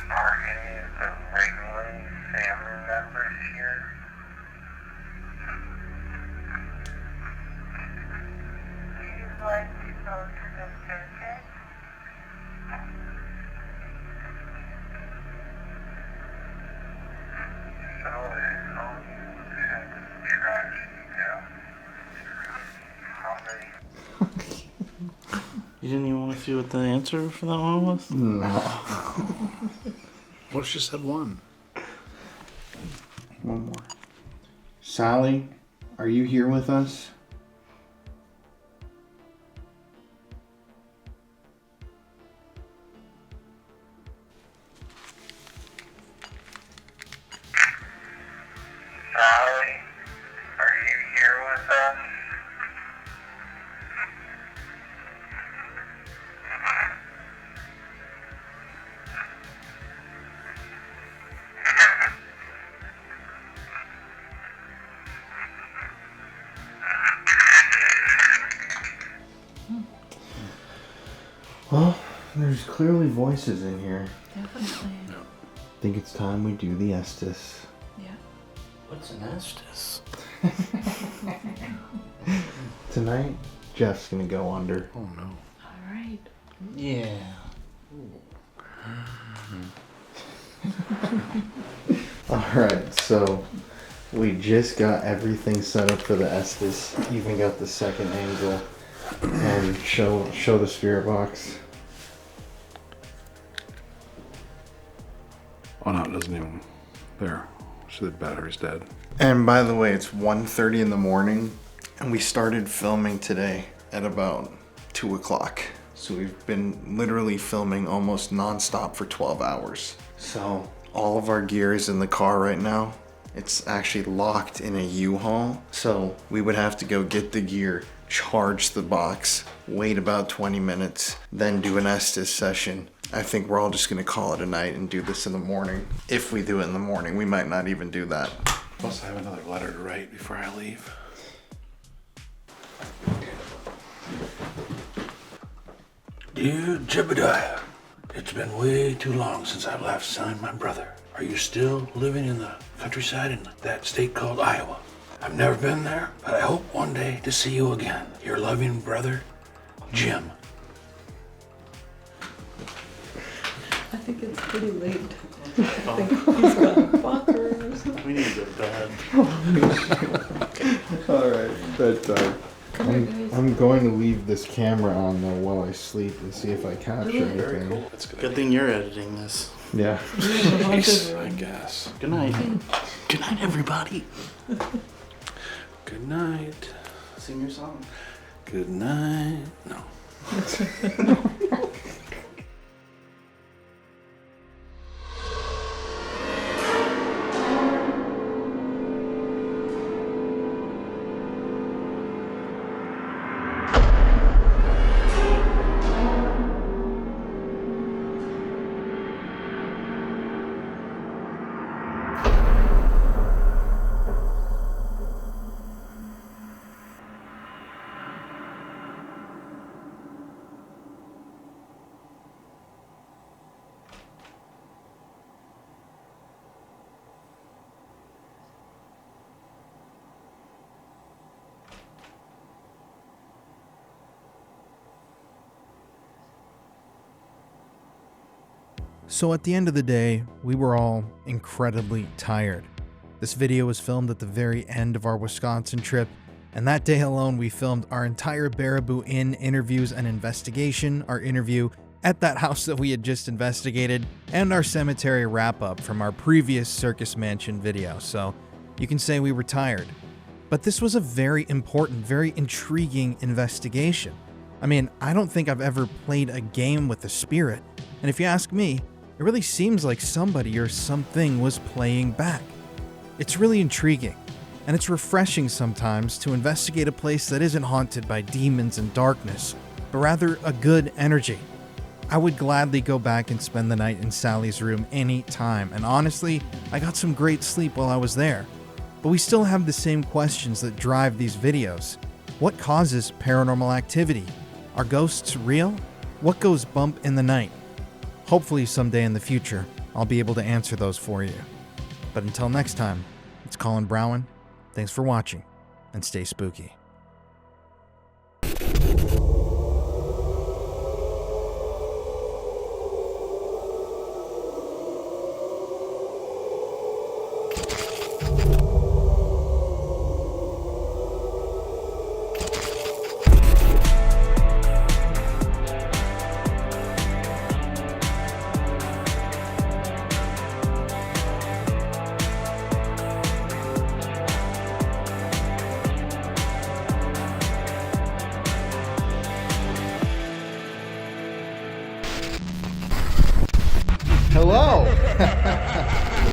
Are any of the Ringling family members here? Do you like to go to the circus? So there's only had tragedy now. How many? You didn't even want to see what the answer for that one was? No. What if she said one? One more. Sallie, are you here with us? Sallie, are you here with us? Well, there's clearly voices in here. Definitely. I think it's time we do the Estes. Yeah. What's an Estes? Tonight, Jeff's gonna go under. Oh no. All right. Yeah. Alright, so we just got everything set up for the Estes. Even got the second angle. And show the spirit box. Oh no, it doesn't even. There. So the battery's dead. And by the way, it's 1:30 in the morning, and we started filming today at about 2 o'clock. So we've been literally filming almost non-stop for 12 hours. So all of our gear is in the car right now. It's actually locked in a U-Haul. So we would have to go get the gear, charge the box, wait about 20 minutes, then do an Estes session. I think we're all just gonna call it a night and do this in the morning. If we do it in the morning, we might not even do that. Plus, I have another letter to write before I leave. Dear Jebediah, it's been way too long since I've last seen my brother. Are you still living in the countryside in that state called Iowa? I've never been there, but I hope one day to see you again. Your loving brother, Jim. I think it's pretty late. I think he's got fuckers. We need to go to bed. Alright, bedtime. I'm going to leave this camera on though while I sleep and see if I capture anything. Cool. That's a good. Good thing you're editing this. Yeah. Jeez, I guess. Good night. Good night, everybody. Good night. Sing your song. Good night. No. So at the end of the day, we were all incredibly tired. This video was filmed at the very end of our Wisconsin trip, and that day alone we filmed our entire Baraboo Inn interviews and investigation, our interview at that house that we had just investigated, and our cemetery wrap-up from our previous Circus Mansion video, so you can say we were tired. But this was a very important, very intriguing investigation. I mean, I don't think I've ever played a game with a spirit, and if you ask me, it really seems like somebody or something was playing back. It's really intriguing, and it's refreshing sometimes to investigate a place that isn't haunted by demons and darkness, but rather a good energy. I would gladly go back and spend the night in Sallie's room any time, and honestly, I got some great sleep while I was there. But we still have the same questions that drive these videos. What causes paranormal activity? Are ghosts real? What goes bump in the night? Hopefully someday in the future, I'll be able to answer those for you. But until next time, it's Colin Browen. Thanks for watching, and stay spooky.